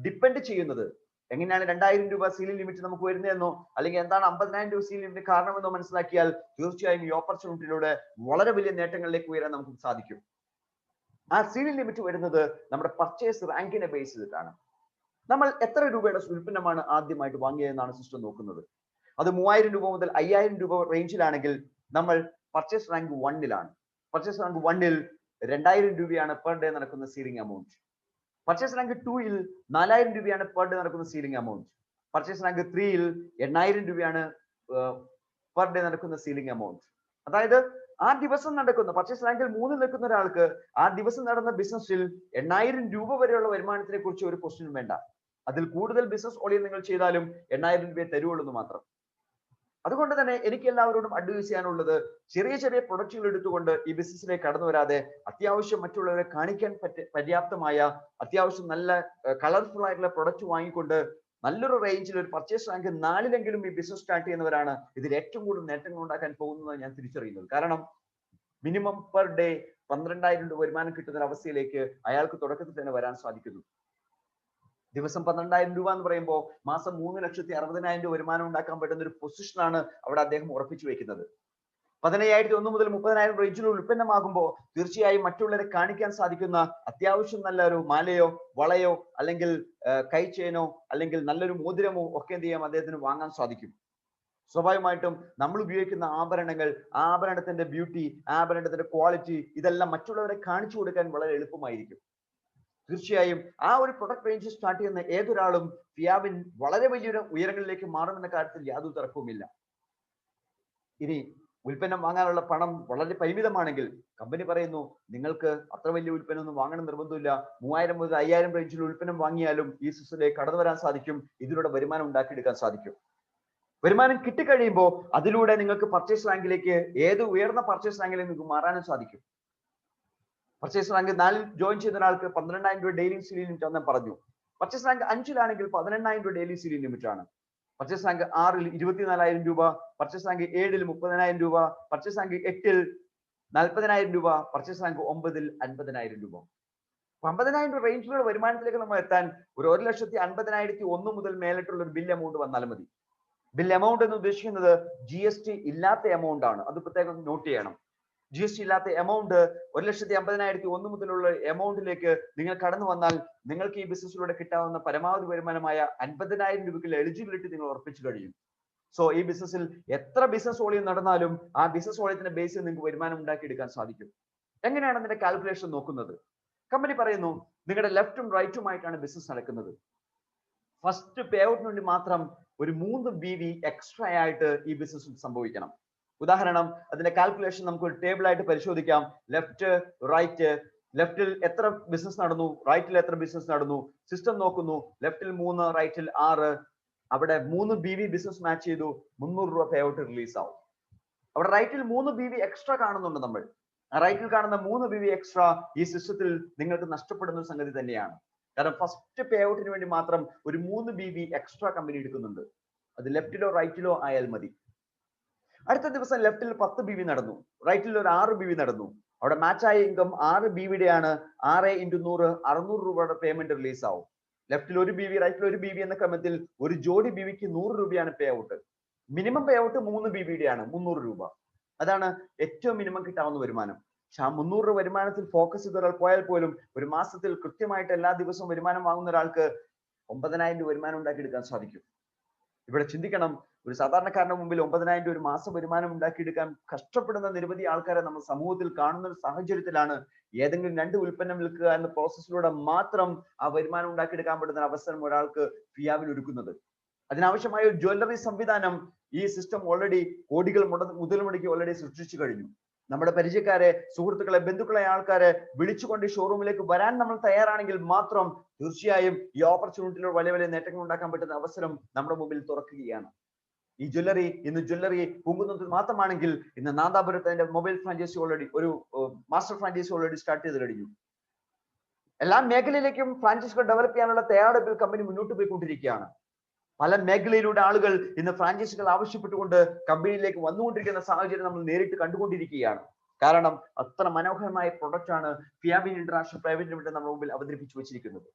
ഡിപ്പെൻഡ് ചെയ്യുന്നത് എങ്ങനെയാണ് 2,000 രൂപ സീലിംഗ് ലിമിറ്റ് നമുക്ക് വരുന്നതെന്നോ അല്ലെങ്കിൽ എന്താണ് 50,000 രൂപ സീലിംഗ് ലിമിറ്റ് കാരണമെന്നോ മനസ്സിലാക്കിയാൽ തീർച്ചയായും ഈ ഓപ്പർച്യൂണിറ്റിയിലൂടെ വളരെ വലിയ നേട്ടങ്ങളിലേക്ക് ഉയരാൻ നമുക്ക് സാധിക്കും. ആ സീലിംഗ് ലിമിറ്റ് വരുന്നത് നമ്മുടെ പർച്ചേസ് റാങ്കിനെ ബേസ് ചെയ്തിട്ടാണ്. നമ്മൾ എത്ര രൂപയുടെ ഉൽപ്പന്നമാണ് ആദ്യമായിട്ട് വാങ്ങിയതെന്നാണ് സിസ്റ്റം നോക്കുന്നത്. അത് 3,000 രൂപ മുതൽ 5,000 രൂപ റേഞ്ചിലാണെങ്കിൽ നമ്മൾ പർച്ചേസ് റാങ്ക് 1-ലാണ്. പർച്ചേസ് റാങ്ക് 1-ൽ 2,000 രൂപയാണ് പെർ ഡേ നടക്കുന്ന സീലിംഗ് എമൗണ്ട്. പർച്ചേസ് റാങ്ക് 2-ൽ 4,000 രൂപയാണ് പെർ ഡേ നടക്കുന്ന സീലിംഗ് എമൗണ്ട്. പർച്ചേസ് റാങ്ക് 3-ൽ 8,000 രൂപയാണ് പെർ ഡേ നടക്കുന്ന സീലിംഗ് എമൗണ്ട്. അതായത് ആ ദിവസം നടക്കുന്ന പർച്ചേസ് റാങ്കിൽ 3 നിൽക്കുന്ന ഒരാൾക്ക് ആ ദിവസം നടന്ന ബിസിനസ്സിൽ 8,000 രൂപ വരെയുള്ള വരുമാനത്തിനെ കുറിച്ച് ഒരു ക്വസ്റ്റ്യൻ വേണ്ട. അതിൽ കൂടുതൽ ബിസിനസ് ഓളിയം നിങ്ങൾ ചെയ്താലും 8,000 രൂപയെ തരുവുള്ളൂ മാത്രം. അതുകൊണ്ട് തന്നെ എനിക്ക് എല്ലാവരോടും അഡ്വൈസ് ചെയ്യാനുള്ളത്, ചെറിയ ചെറിയ പ്രൊഡക്റ്റുകൾ എടുത്തുകൊണ്ട് ഈ ബിസിനസ്സിലേക്ക് കടന്നു വരാതെ അത്യാവശ്യം മറ്റുള്ളവരെ കാണിക്കാൻ പര്യാപ്തമായ അത്യാവശ്യം നല്ല കളർഫുൾ ആയിട്ടുള്ള പ്രൊഡക്റ്റ് വാങ്ങിക്കൊണ്ട് നല്ലൊരു റേഞ്ചിൽ ഒരു പർച്ചേസ് റാങ്ക് 4-ലെങ്കിലും ഈ ബിസിനസ് സ്റ്റാർട്ട് ചെയ്യുന്നവരാണ് ഇതിൽ ഏറ്റവും കൂടുതൽ നേട്ടങ്ങൾ ഉണ്ടാക്കാൻ പോകുന്നത് ഞാൻ തിരിച്ചറിയുന്നത്. കാരണം മിനിമം പെർ ഡേ 12,000 രൂപ വരുമാനം കിട്ടുന്ന ഒരു അവസ്ഥയിലേക്ക് അയാൾക്ക് തുടക്കത്തിൽ തന്നെ വരാൻ സാധിക്കുന്നു. ദിവസം 12,000 രൂപ എന്ന് പറയുമ്പോൾ മാസം 3,60,000 രൂപ വരുമാനം ഉണ്ടാക്കാൻ പറ്റുന്ന ഒരു പൊസിഷനാണ് അവിടെ അദ്ദേഹം ഉറപ്പിച്ചു വെക്കുന്നത്. 15,001 മുതൽ 30,000 റേഞ്ചിലുള്ള ഉൽപ്പന്നമാകുമ്പോൾ തീർച്ചയായും മറ്റുള്ളവരെ കാണിക്കാൻ സാധിക്കുന്ന അത്യാവശ്യം നല്ലൊരു മാലയോ വളയോ അല്ലെങ്കിൽ കൈ ചെയിനോ അല്ലെങ്കിൽ നല്ലൊരു മോതിരമോ ഒക്കെ എന്ത് ചെയ്യാം അദ്ദേഹത്തിന് വാങ്ങാൻ സാധിക്കും. സ്വാഭാവികമായിട്ടും നമ്മൾ ഉപയോഗിക്കുന്ന ആഭരണങ്ങൾ, ആഭരണത്തിന്റെ ബ്യൂട്ടി, ആഭരണത്തിന്റെ ക്വാളിറ്റി ഇതെല്ലാം മറ്റുള്ളവരെ കാണിച്ചു കൊടുക്കാൻ വളരെ എളുപ്പമായിരിക്കും. തീർച്ചയായും ആ ഒരു പ്രൊഡക്റ്റ് റേഞ്ച് സ്റ്റാർട്ട് ചെയ്യുന്ന ഏതൊരാളും ഫിയാവിൻ വളരെ വലിയൊരു ഉയരങ്ങളിലേക്ക് മാറുമെന്ന കാര്യത്തിൽ യാതൊരു തർക്കവുമില്ല. ഇനി ഉൽപ്പന്നം വാങ്ങാനുള്ള പണം വളരെ പരിമിതമാണെങ്കിൽ കമ്പനി പറയുന്നു നിങ്ങൾക്ക് അത്ര വലിയ ഉൽപ്പന്നം ഒന്നും വാങ്ങണം നിർബന്ധമില്ല. 3,000 മുതൽ 5,000 റേഞ്ചിൽ ഉൽപ്പന്നം വാങ്ങിയാലും ഈ സിസ്റ്റത്തിലേക്ക് കടന്നു വരാൻ സാധിക്കും. ഇതിലൂടെ വരുമാനം ഉണ്ടാക്കിയെടുക്കാൻ സാധിക്കും. വരുമാനം കിട്ടിക്കഴിയുമ്പോൾ അതിലൂടെ നിങ്ങൾക്ക് പർച്ചേസ് റാങ്കിലേക്ക് ഏത് ഉയർന്ന പർച്ചേസ് റാങ്കിലേക്ക് നിങ്ങൾക്ക് മാറാനും സാധിക്കും. പർച്ചേസ് റാങ്ക് 4-ൽ ജോയിൻ ചെയ്യുന്ന ഒരാൾക്ക് 12,000 രൂപ ഡെയിലി സീലിംഗ് ലിമിറ്റ് ആണെന്ന് പറഞ്ഞു. പർച്ചേസ് റാങ്ക് 5-ലാണെങ്കിൽ 18,000 രൂപ ഡെയിലി സീലിംഗ് ലിമിറ്റ് ആണ്. പർച്ചേസ് റാങ്ക് 6-ൽ 24,000 രൂപ, പർച്ചേസ് റാങ്ക് 7-ൽ 30,000 രൂപ, പർച്ചേസ് റാങ്ക് 8-ൽ 40,000 രൂപ, പർച്ചേസ് റാങ്ക് 9-ൽ 50,000 രൂപ. 50,000 രൂപ റേഞ്ചിലുള്ള വരുമാനത്തിലേക്ക് നമ്മൾ എത്താൻ ഒരു 1,50,01 മുതൽ മേലിട്ടുള്ള ഒരു ബിൽ എമൗണ്ട് വന്നാലും മതി. ബിൽ എമൗണ്ട് എന്ന് ഉദ്ദേശിക്കുന്നത് GST ഇല്ലാത്ത എമൗണ്ട് ആണ്. അത് പ്രത്യേകം നോട്ട് ചെയ്യണം. GST ഇല്ലാത്ത എമൗണ്ട് 1,50,01 മുതലുള്ള എമൗണ്ടിലേക്ക് നിങ്ങൾ കടന്നു വന്നാൽ നിങ്ങൾക്ക് ഈ ബിസിനസ്സിലൂടെ കിട്ടാവുന്ന പരമാവധി വരുമാനമായ 50,000 രൂപയ്ക്കുള്ള എലിജിബിലിറ്റി നിങ്ങൾ ഉറപ്പിച്ചു കഴിയും. സോ ഈ ബിസിനസ്സിൽ എത്ര ബിസിനസ് വോളിയം നടന്നാലും ആ ബിസിനസ് വോളിയത്തിന്റെ ബേസിൽ നിങ്ങൾക്ക് വരുമാനം ഉണ്ടാക്കിയെടുക്കാൻ സാധിക്കും. എങ്ങനെയാണ് അതിന്റെ കാൽക്കുലേഷൻ നോക്കുന്നത്? കമ്പനി പറയുന്നു നിങ്ങളുടെ ലെഫ്റ്റും റൈറ്റുമായിട്ടാണ് ബിസിനസ് നടക്കുന്നത്. ഫസ്റ്റ് പേ ഔട്ടിന് വേണ്ടി മാത്രം ഒരു 3 BV എക്സ്ട്രാ ആയിട്ട് ഈ ബിസിനസ് സംഭവിക്കണം. ഉദാഹരണം, അതിന്റെ കാൽക്കുലേഷൻ നമുക്ക് ഒരു ടേബിൾ ആയിട്ട് പരിശോധിക്കാം. Left, right. ലെഫ്റ്റിൽ എത്ര ബിസിനസ് നടന്നു, റൈറ്റിൽ എത്ര ബിസിനസ് നടന്നു. സിസ്റ്റം നോക്കുന്നു, ലെഫ്റ്റിൽ 3, റൈറ്റിൽ 6. അവിടെ 3 BV ബിസിനസ് മാച്ച് ചെയ്തു, 300 രൂപ പേ ഔട്ട് റിലീസ് ആവും. അവിടെ റൈറ്റിൽ 3 BV എക്സ്ട്രാ കാണുന്നുണ്ട്. നമ്മൾ റൈറ്റിൽ കാണുന്ന 3 BV എക്സ്ട്രാ ഈ സിസ്റ്റത്തിൽ നിങ്ങൾക്ക് നഷ്ടപ്പെടുന്ന ഒരു സംഗതി തന്നെയാണ്. കാരണം ഫസ്റ്റ് പേ ഔട്ടിന് വേണ്ടി മാത്രം ഒരു 3 BV എക്സ്ട്രാ കമ്പനി എടുക്കുന്നുണ്ട്. അത് ലെഫ്റ്റിലോ റൈറ്റിലോ ആയാൽ മതി. അടുത്ത ദിവസം ലെഫ്റ്റിൽ 10 BV നടന്നു, റൈറ്റിൽ ഒരു 6 BV നടന്നു. അവിടെ മാച്ചായ ഇൻകം 6 BVയുടെയാണ്. 6 × 100 600 രൂപയുടെ പേയ്മെന്റ് റിലീസ് ആവും. ലെഫ്റ്റിൽ 1 BV, റൈറ്റിൽ 1 BV എന്ന ക്രമത്തിൽ ഒരു ജോഡി BVക്ക് 100 രൂപയാണ് pay out. Minimum pay out 3 BVയുടെയാണ്, 300 രൂപ. അതാണ് ഏറ്റവും മിനിമം കിട്ടാവുന്ന വരുമാനം. പക്ഷെ ആ 300 രൂപ വരുമാനത്തിൽ ഫോക്കസ് ചെയ്ത ഒരാൾ പോയാൽ പോലും ഒരു മാസത്തിൽ കൃത്യമായിട്ട് എല്ലാ ദിവസവും വരുമാനം വാങ്ങുന്ന ഒരാൾക്ക് 9,000 രൂപ വരുമാനം ഉണ്ടാക്കിയെടുക്കാൻ സാധിക്കും. ഇവിടെ ചിന്തിക്കണം, ഒരു സാധാരണക്കാരന്റെ മുമ്പിൽ 9,000 ഒരു മാസം വരുമാനം ഉണ്ടാക്കിയെടുക്കാൻ കഷ്ടപ്പെടുന്ന നിരവധി ആൾക്കാരെ നമ്മൾ സമൂഹത്തിൽ കാണുന്ന ഒരു സാഹചര്യത്തിലാണ് ഏതെങ്കിലും 2 ഉൽപ്പന്നം വിൽക്കുക എന്ന പ്രോസസ്സിലൂടെ മാത്രം ആ വരുമാനം ഉണ്ടാക്കിയെടുക്കാൻ പറ്റുന്ന അവസരം ഒരാൾക്ക് ഫിയാവിൽ ഒരുക്കുന്നത്. അതിനാവശ്യമായ ഒരു ജ്വല്ലറി സംവിധാനം ഈ സിസ്റ്റം ഓൾറെഡി കോടികൾ മുതൽ മുടക്കി ഓൾറെഡി സൃഷ്ടിച്ചു കഴിഞ്ഞു. നമ്മുടെ പരിചയക്കാരെ, സുഹൃത്തുക്കളെ, ബന്ധുക്കളെ, ആൾക്കാരെ വിളിച്ചുകൊണ്ട് ഈ ഷോറൂമിലേക്ക് വരാൻ നമ്മൾ തയ്യാറാണെങ്കിൽ മാത്രം തീർച്ചയായും ഈ ഓപ്പർച്യൂണിറ്റിയിലൂടെ വലിയ വലിയ നേട്ടങ്ങൾ ഉണ്ടാക്കാൻ പറ്റുന്ന അവസരം നമ്മുടെ മുമ്പിൽ തുറക്കുകയാണ്. ഈ ജ്വല്ലറി ഇന്ന് ജ്വല്ലറി പൂങ്കുന്നത്തിൽ മാത്രമാണെങ്കിൽ ഇന്ന് നാദാപുരത്ത് അതിന്റെ മൊബൈൽ ഫ്രാഞ്ചൈസി ഓൾറെഡി ഒരു മാസ്റ്റർ ഫ്രാഞ്ചൈസി ഓൾറെഡി സ്റ്റാർട്ട് ചെയ്ത് കഴിഞ്ഞു. എല്ലാ മേഖലയിലേക്കും ഫ്രാഞ്ചൈസികൾ ഡെവലപ്പ് ചെയ്യാനുള്ള തയ്യാറെടുപ്പിൽ കമ്പനി മുന്നോട്ട് പോയിക്കൊണ്ടിരിക്കുകയാണ്. പല മേഖലയിലൂടെ ആളുകൾ ഇന്ന് ഫ്രാഞ്ചൈസികൾ ആവശ്യപ്പെട്ടുകൊണ്ട് കമ്പനിയിലേക്ക് വന്നുകൊണ്ടിരിക്കുന്ന സാഹചര്യം നമ്മൾ നേരിട്ട് കണ്ടുകൊണ്ടിരിക്കുകയാണ്. കാരണം അത്ര മനോഹരമായ പ്രൊഡക്റ്റ് ആണ് ഫിയാബിൻ ഇന്റർനാഷണൽ പ്രൈവറ്റ് ലിമിറ്റഡ് നമ്മുടെ മുമ്പിൽ അവതരിപ്പിച്ചു വെച്ചിരിക്കുന്നത്.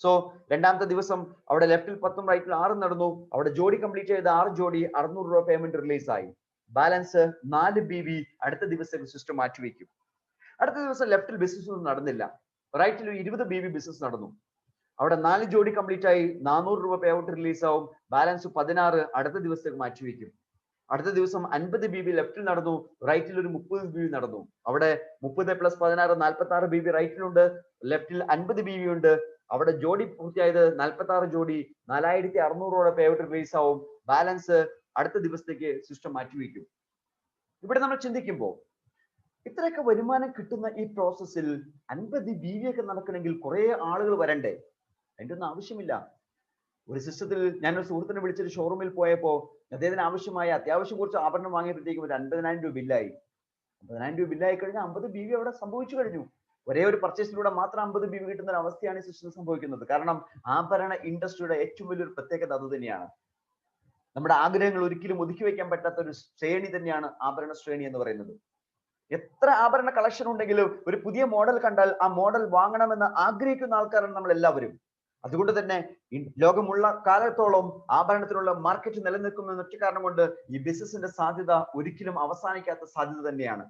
സോ രണ്ടാമത്തെ ദിവസം അവിടെ ലെഫ്റ്റിൽ 10ഉം റൈറ്റിൽ 6ഉം നടന്നു. അവിടെ ജോഡി കംപ്ലീറ്റ് ചെയ്ത 6 ജോഡി 600 രൂപ പേയ്മെന്റ് റിലീസ് ആയി. ബാലൻസ് 4 BV അടുത്ത ദിവസം സിസ്റ്റം മാറ്റിവെക്കും. അടുത്ത ദിവസം ലെഫ്റ്റിൽ ബിസിനസ് ഒന്നും നടന്നില്ല. റൈറ്റിൽ 20 BV ബിസിനസ് നടന്നു. അവിടെ 4 ജോഡി കംപ്ലീറ്റ് ആയി 400 രൂപ പേ ഔട്ട് റിലീസ് ആവും. ബാലൻസ് 16 അടുത്ത ദിവസത്തേക്ക് മാറ്റിവെക്കും. അടുത്ത ദിവസം 50 BV ലെഫ്റ്റിൽ നടന്നു, റൈറ്റിൽ ഒരു 30 BV നടന്നു. അവിടെ 30 + 16 46 BV റൈറ്റിലുണ്ട്, ലെഫ്റ്റിൽ 50 BV ഉണ്ട്. അവിടെ ജോഡി പൂർത്തിയായത് 46 ജോഡി 4600 രൂപ പേ ഔട്ട് റിലീസ് ആവും. ബാലൻസ് അടുത്ത ദിവസത്തേക്ക് സിസ്റ്റം മാറ്റിവെക്കും. ഇവിടെ നമ്മൾ ചിന്തിക്കുമ്പോൾ ഇത്രയൊക്കെ വരുമാനം കിട്ടുന്ന ഈ പ്രോസസ്സിൽ 50 BV ഒക്കെ നടക്കണമെങ്കിൽ കുറെ ആളുകൾ വരണ്ടേ? അതിന്റെ ഒന്നും ആവശ്യമില്ല. ഒരു സിസ്റ്റത്തിൽ ഞാൻ ഒരു സുഹൃത്തിനെ വിളിച്ചൊരു ഷോറൂമിൽ പോയപ്പോ അദ്ദേഹത്തിന് ആവശ്യമായ അത്യാവശ്യം കുറച്ച് ആഭരണം വാങ്ങിയപ്പോഴത്തേക്കും ഒരു 50,000 രൂപ ബില്ലായി. 50,000 രൂപ ബില്ലായി കഴിഞ്ഞാൽ 50 BV അവിടെ സംഭവിച്ചു കഴിഞ്ഞു. ഒരേ ഒരു പർച്ചേസിലൂടെ മാത്രം 50 BV കിട്ടുന്ന ഒരു അവസ്ഥയാണ് ഈ സിസ്റ്റം സംഭവിക്കുന്നത്. കാരണം ആഭരണ ഇൻഡസ്ട്രിയുടെ ഏറ്റവും വലിയൊരു പ്രത്യേകത അത് തന്നെയാണ്. നമ്മുടെ ആഗ്രഹങ്ങൾ ഒരിക്കലും ഒതുക്കി വെക്കാൻ പറ്റാത്ത ഒരു ശ്രേണി തന്നെയാണ് ആഭരണ ശ്രേണി എന്ന് പറയുന്നത്. എത്ര ആഭരണ കളക്ഷൻ ഉണ്ടെങ്കിലും ഒരു പുതിയ മോഡൽ കണ്ടാൽ ആ മോഡൽ വാങ്ങണമെന്ന് ആഗ്രഹിക്കുന്ന ആൾക്കാരാണ് നമ്മൾ എല്ലാവരും. അതുകൊണ്ട് തന്നെ ലോകമുള്ള കാലത്തോളം ആഭരണത്തിനുള്ള മാർക്കറ്റ് നിലനിൽക്കുന്ന ഒറ്റ കാരണം കൊണ്ട് ഈ ബിസിനസിന്റെ സാധ്യത ഒരിക്കലും അവസാനിക്കാത്ത സാധ്യത തന്നെയാണ്.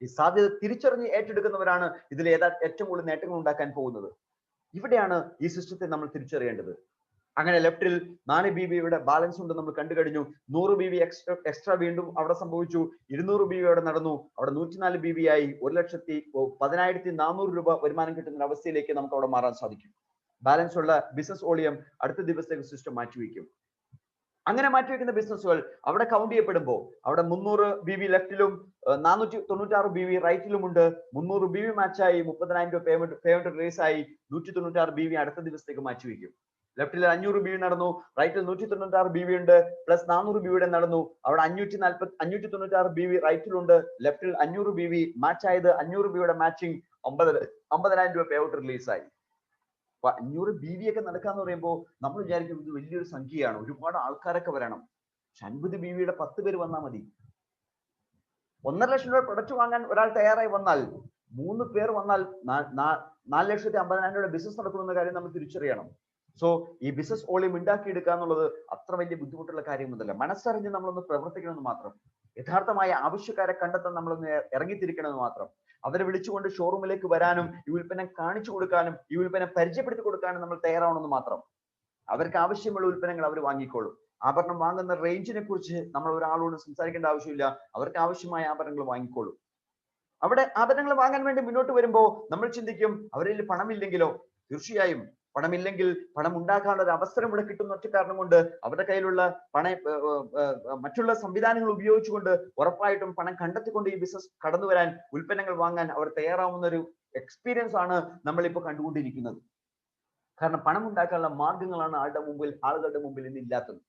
ഈ സാധ്യത തിരിച്ചറിഞ്ഞ് ഏറ്റെടുക്കുന്നവരാണ് ഇതിൽ ഏറ്റവും കൂടുതൽ നേട്ടങ്ങൾ ഉണ്ടാക്കാൻ പോകുന്നത്. ഇവിടെയാണ് ഈ സിസ്റ്റത്തെ നമ്മൾ തിരിച്ചറിയേണ്ടത്. അങ്ങനെ ലെഫ്റ്റിൽ 4 BVയുടെ ബാലൻസ് ഉണ്ട് നമ്മൾ കണ്ടു കഴിഞ്ഞു. 100 BV എക്സ്ട്രാ വീണ്ടും അവിടെ സംഭവിച്ചു. 200 BV അവിടെ നടന്നു. അവിടെ 104 BV ആയി 1,10,400 രൂപ വരുമാനം കിട്ടുന്ന അവസ്ഥയിലേക്ക് നമുക്ക് അവിടെ മാറാൻ സാധിക്കും. ബാലൻസ് ഉള്ള ബിസിനസ് വോളിയം അടുത്ത ദിവസത്തേക്ക് സിസ്റ്റം മാറ്റിവെക്കും. അങ്ങനെ മാറ്റിവെക്കുന്ന ബിസിനസ്സുകൾ അവിടെ കൗണ്ട് ചെയ്യപ്പെടുമ്പോൾ അവിടെ 300 BV ലെഫ്റ്റിലും 496 BV റൈറ്റിലും ഉണ്ട്. 300 BV മാച്ചായി 30,000 രൂപ പേയ്മെന്റ് റിലീസ് ആയി. 196 BV അടുത്ത ദിവസത്തേക്ക് മാറ്റിവെക്കും. ലെഫ്റ്റിൽ 500 BV നടന്നു, റൈറ്റിൽ 196 BV ഉണ്ട്, പ്ലസ് 400 BVയുടെ നടന്നു. അവിടെ 596 BV റൈറ്റിലുണ്ട്, ലെഫ്റ്റിൽ 500 BV മാച്ചായത് 500 BVയുടെ മാച്ചിങ് 50,000 രൂപ പേ ഔട്ട് റിലീസായി. 500 BV ഒക്കെ നടക്കാന്ന് പറയുമ്പോൾ നമ്മൾ വിചാരിക്കും ഇത് വലിയൊരു സംഖ്യയാണ്, ഒരുപാട് ആൾക്കാരൊക്കെ വരണം. പക്ഷെ 50 BVയുടെ 10 പേര് വന്നാൽ മതി. 1.5 ലക്ഷം രൂപ പ്രൊഡക്റ്റ് വാങ്ങാൻ ഒരാൾ തയ്യാറായി വന്നാൽ 3 പേർ വന്നാൽ 4,50,000 രൂപയുടെ ബിസിനസ് നടക്കുമെന്ന കാര്യം നമ്മൾ തിരിച്ചറിയണം. സോ ഈ ബിസിനസ് വോളിയം ഉണ്ടാക്കിയെടുക്കുക എന്നുള്ളത് അത്ര വലിയ ബുദ്ധിമുട്ടുള്ള കാര്യമൊന്നുമല്ല. മനസ്സറിഞ്ഞ് നമ്മളൊന്ന് പ്രവർത്തിക്കണമെന്ന് മാത്രം. യഥാർത്ഥമായ ആവശ്യക്കാരെ കണ്ടെത്താൻ നമ്മളൊന്ന് ഇറങ്ങിത്തിരിക്കണമെന്ന് മാത്രം. അവരെ വിളിച്ചുകൊണ്ട് ഷോറൂമിലേക്ക് വരാനും ഈ ഉൽപ്പന്നം കാണിച്ചു കൊടുക്കാനും ഈ ഉൽപ്പന്നം പരിചയപ്പെടുത്തി കൊടുക്കാനും നമ്മൾ തയ്യാറാവണമെന്ന് മാത്രം. അവർക്ക് ആവശ്യമുള്ള ഉൽപ്പന്നങ്ങൾ അവർ വാങ്ങിക്കോളും. ആഭരണം വാങ്ങുന്ന റേഞ്ചിനെ കുറിച്ച് നമ്മൾ ഒരാളോട് സംസാരിക്കേണ്ട ആവശ്യമില്ല. അവർക്ക് ആവശ്യമായ ആഭരണങ്ങൾ വാങ്ങിക്കോളും. അവിടെ ആഭരണങ്ങൾ വാങ്ങാൻ വേണ്ടി മുന്നോട്ട് വരുമ്പോൾ നമ്മൾ ചിന്തിക്കും അവരിൽ പണമില്ലെങ്കിലോ. തീർച്ചയായും പണമില്ലെങ്കിൽ പണം ഉണ്ടാക്കാനുള്ള ഒരു അവസരം ഇവിടെ കിട്ടുന്ന ഒറ്റ കാരണം കൊണ്ട് അവരുടെ കയ്യിലുള്ള മറ്റുള്ള സംവിധാനങ്ങൾ ഉപയോഗിച്ചുകൊണ്ട് ഉറപ്പായിട്ടും പണം കണ്ടെത്തിക്കൊണ്ട് ഈ ബിസിനസ് കടന്നു വരാൻ, ഉൽപ്പന്നങ്ങൾ വാങ്ങാൻ അവർ തയ്യാറാവുന്ന ഒരു എക്സ്പീരിയൻസ് ആണ് നമ്മളിപ്പോൾ കണ്ടുകൊണ്ടിരിക്കുന്നത്. കാരണം പണം ഉണ്ടാക്കാനുള്ള മാർഗങ്ങളാണ് ആളുകളുടെ മുമ്പിൽ ഇന്ന് ഇല്ലാത്തത്.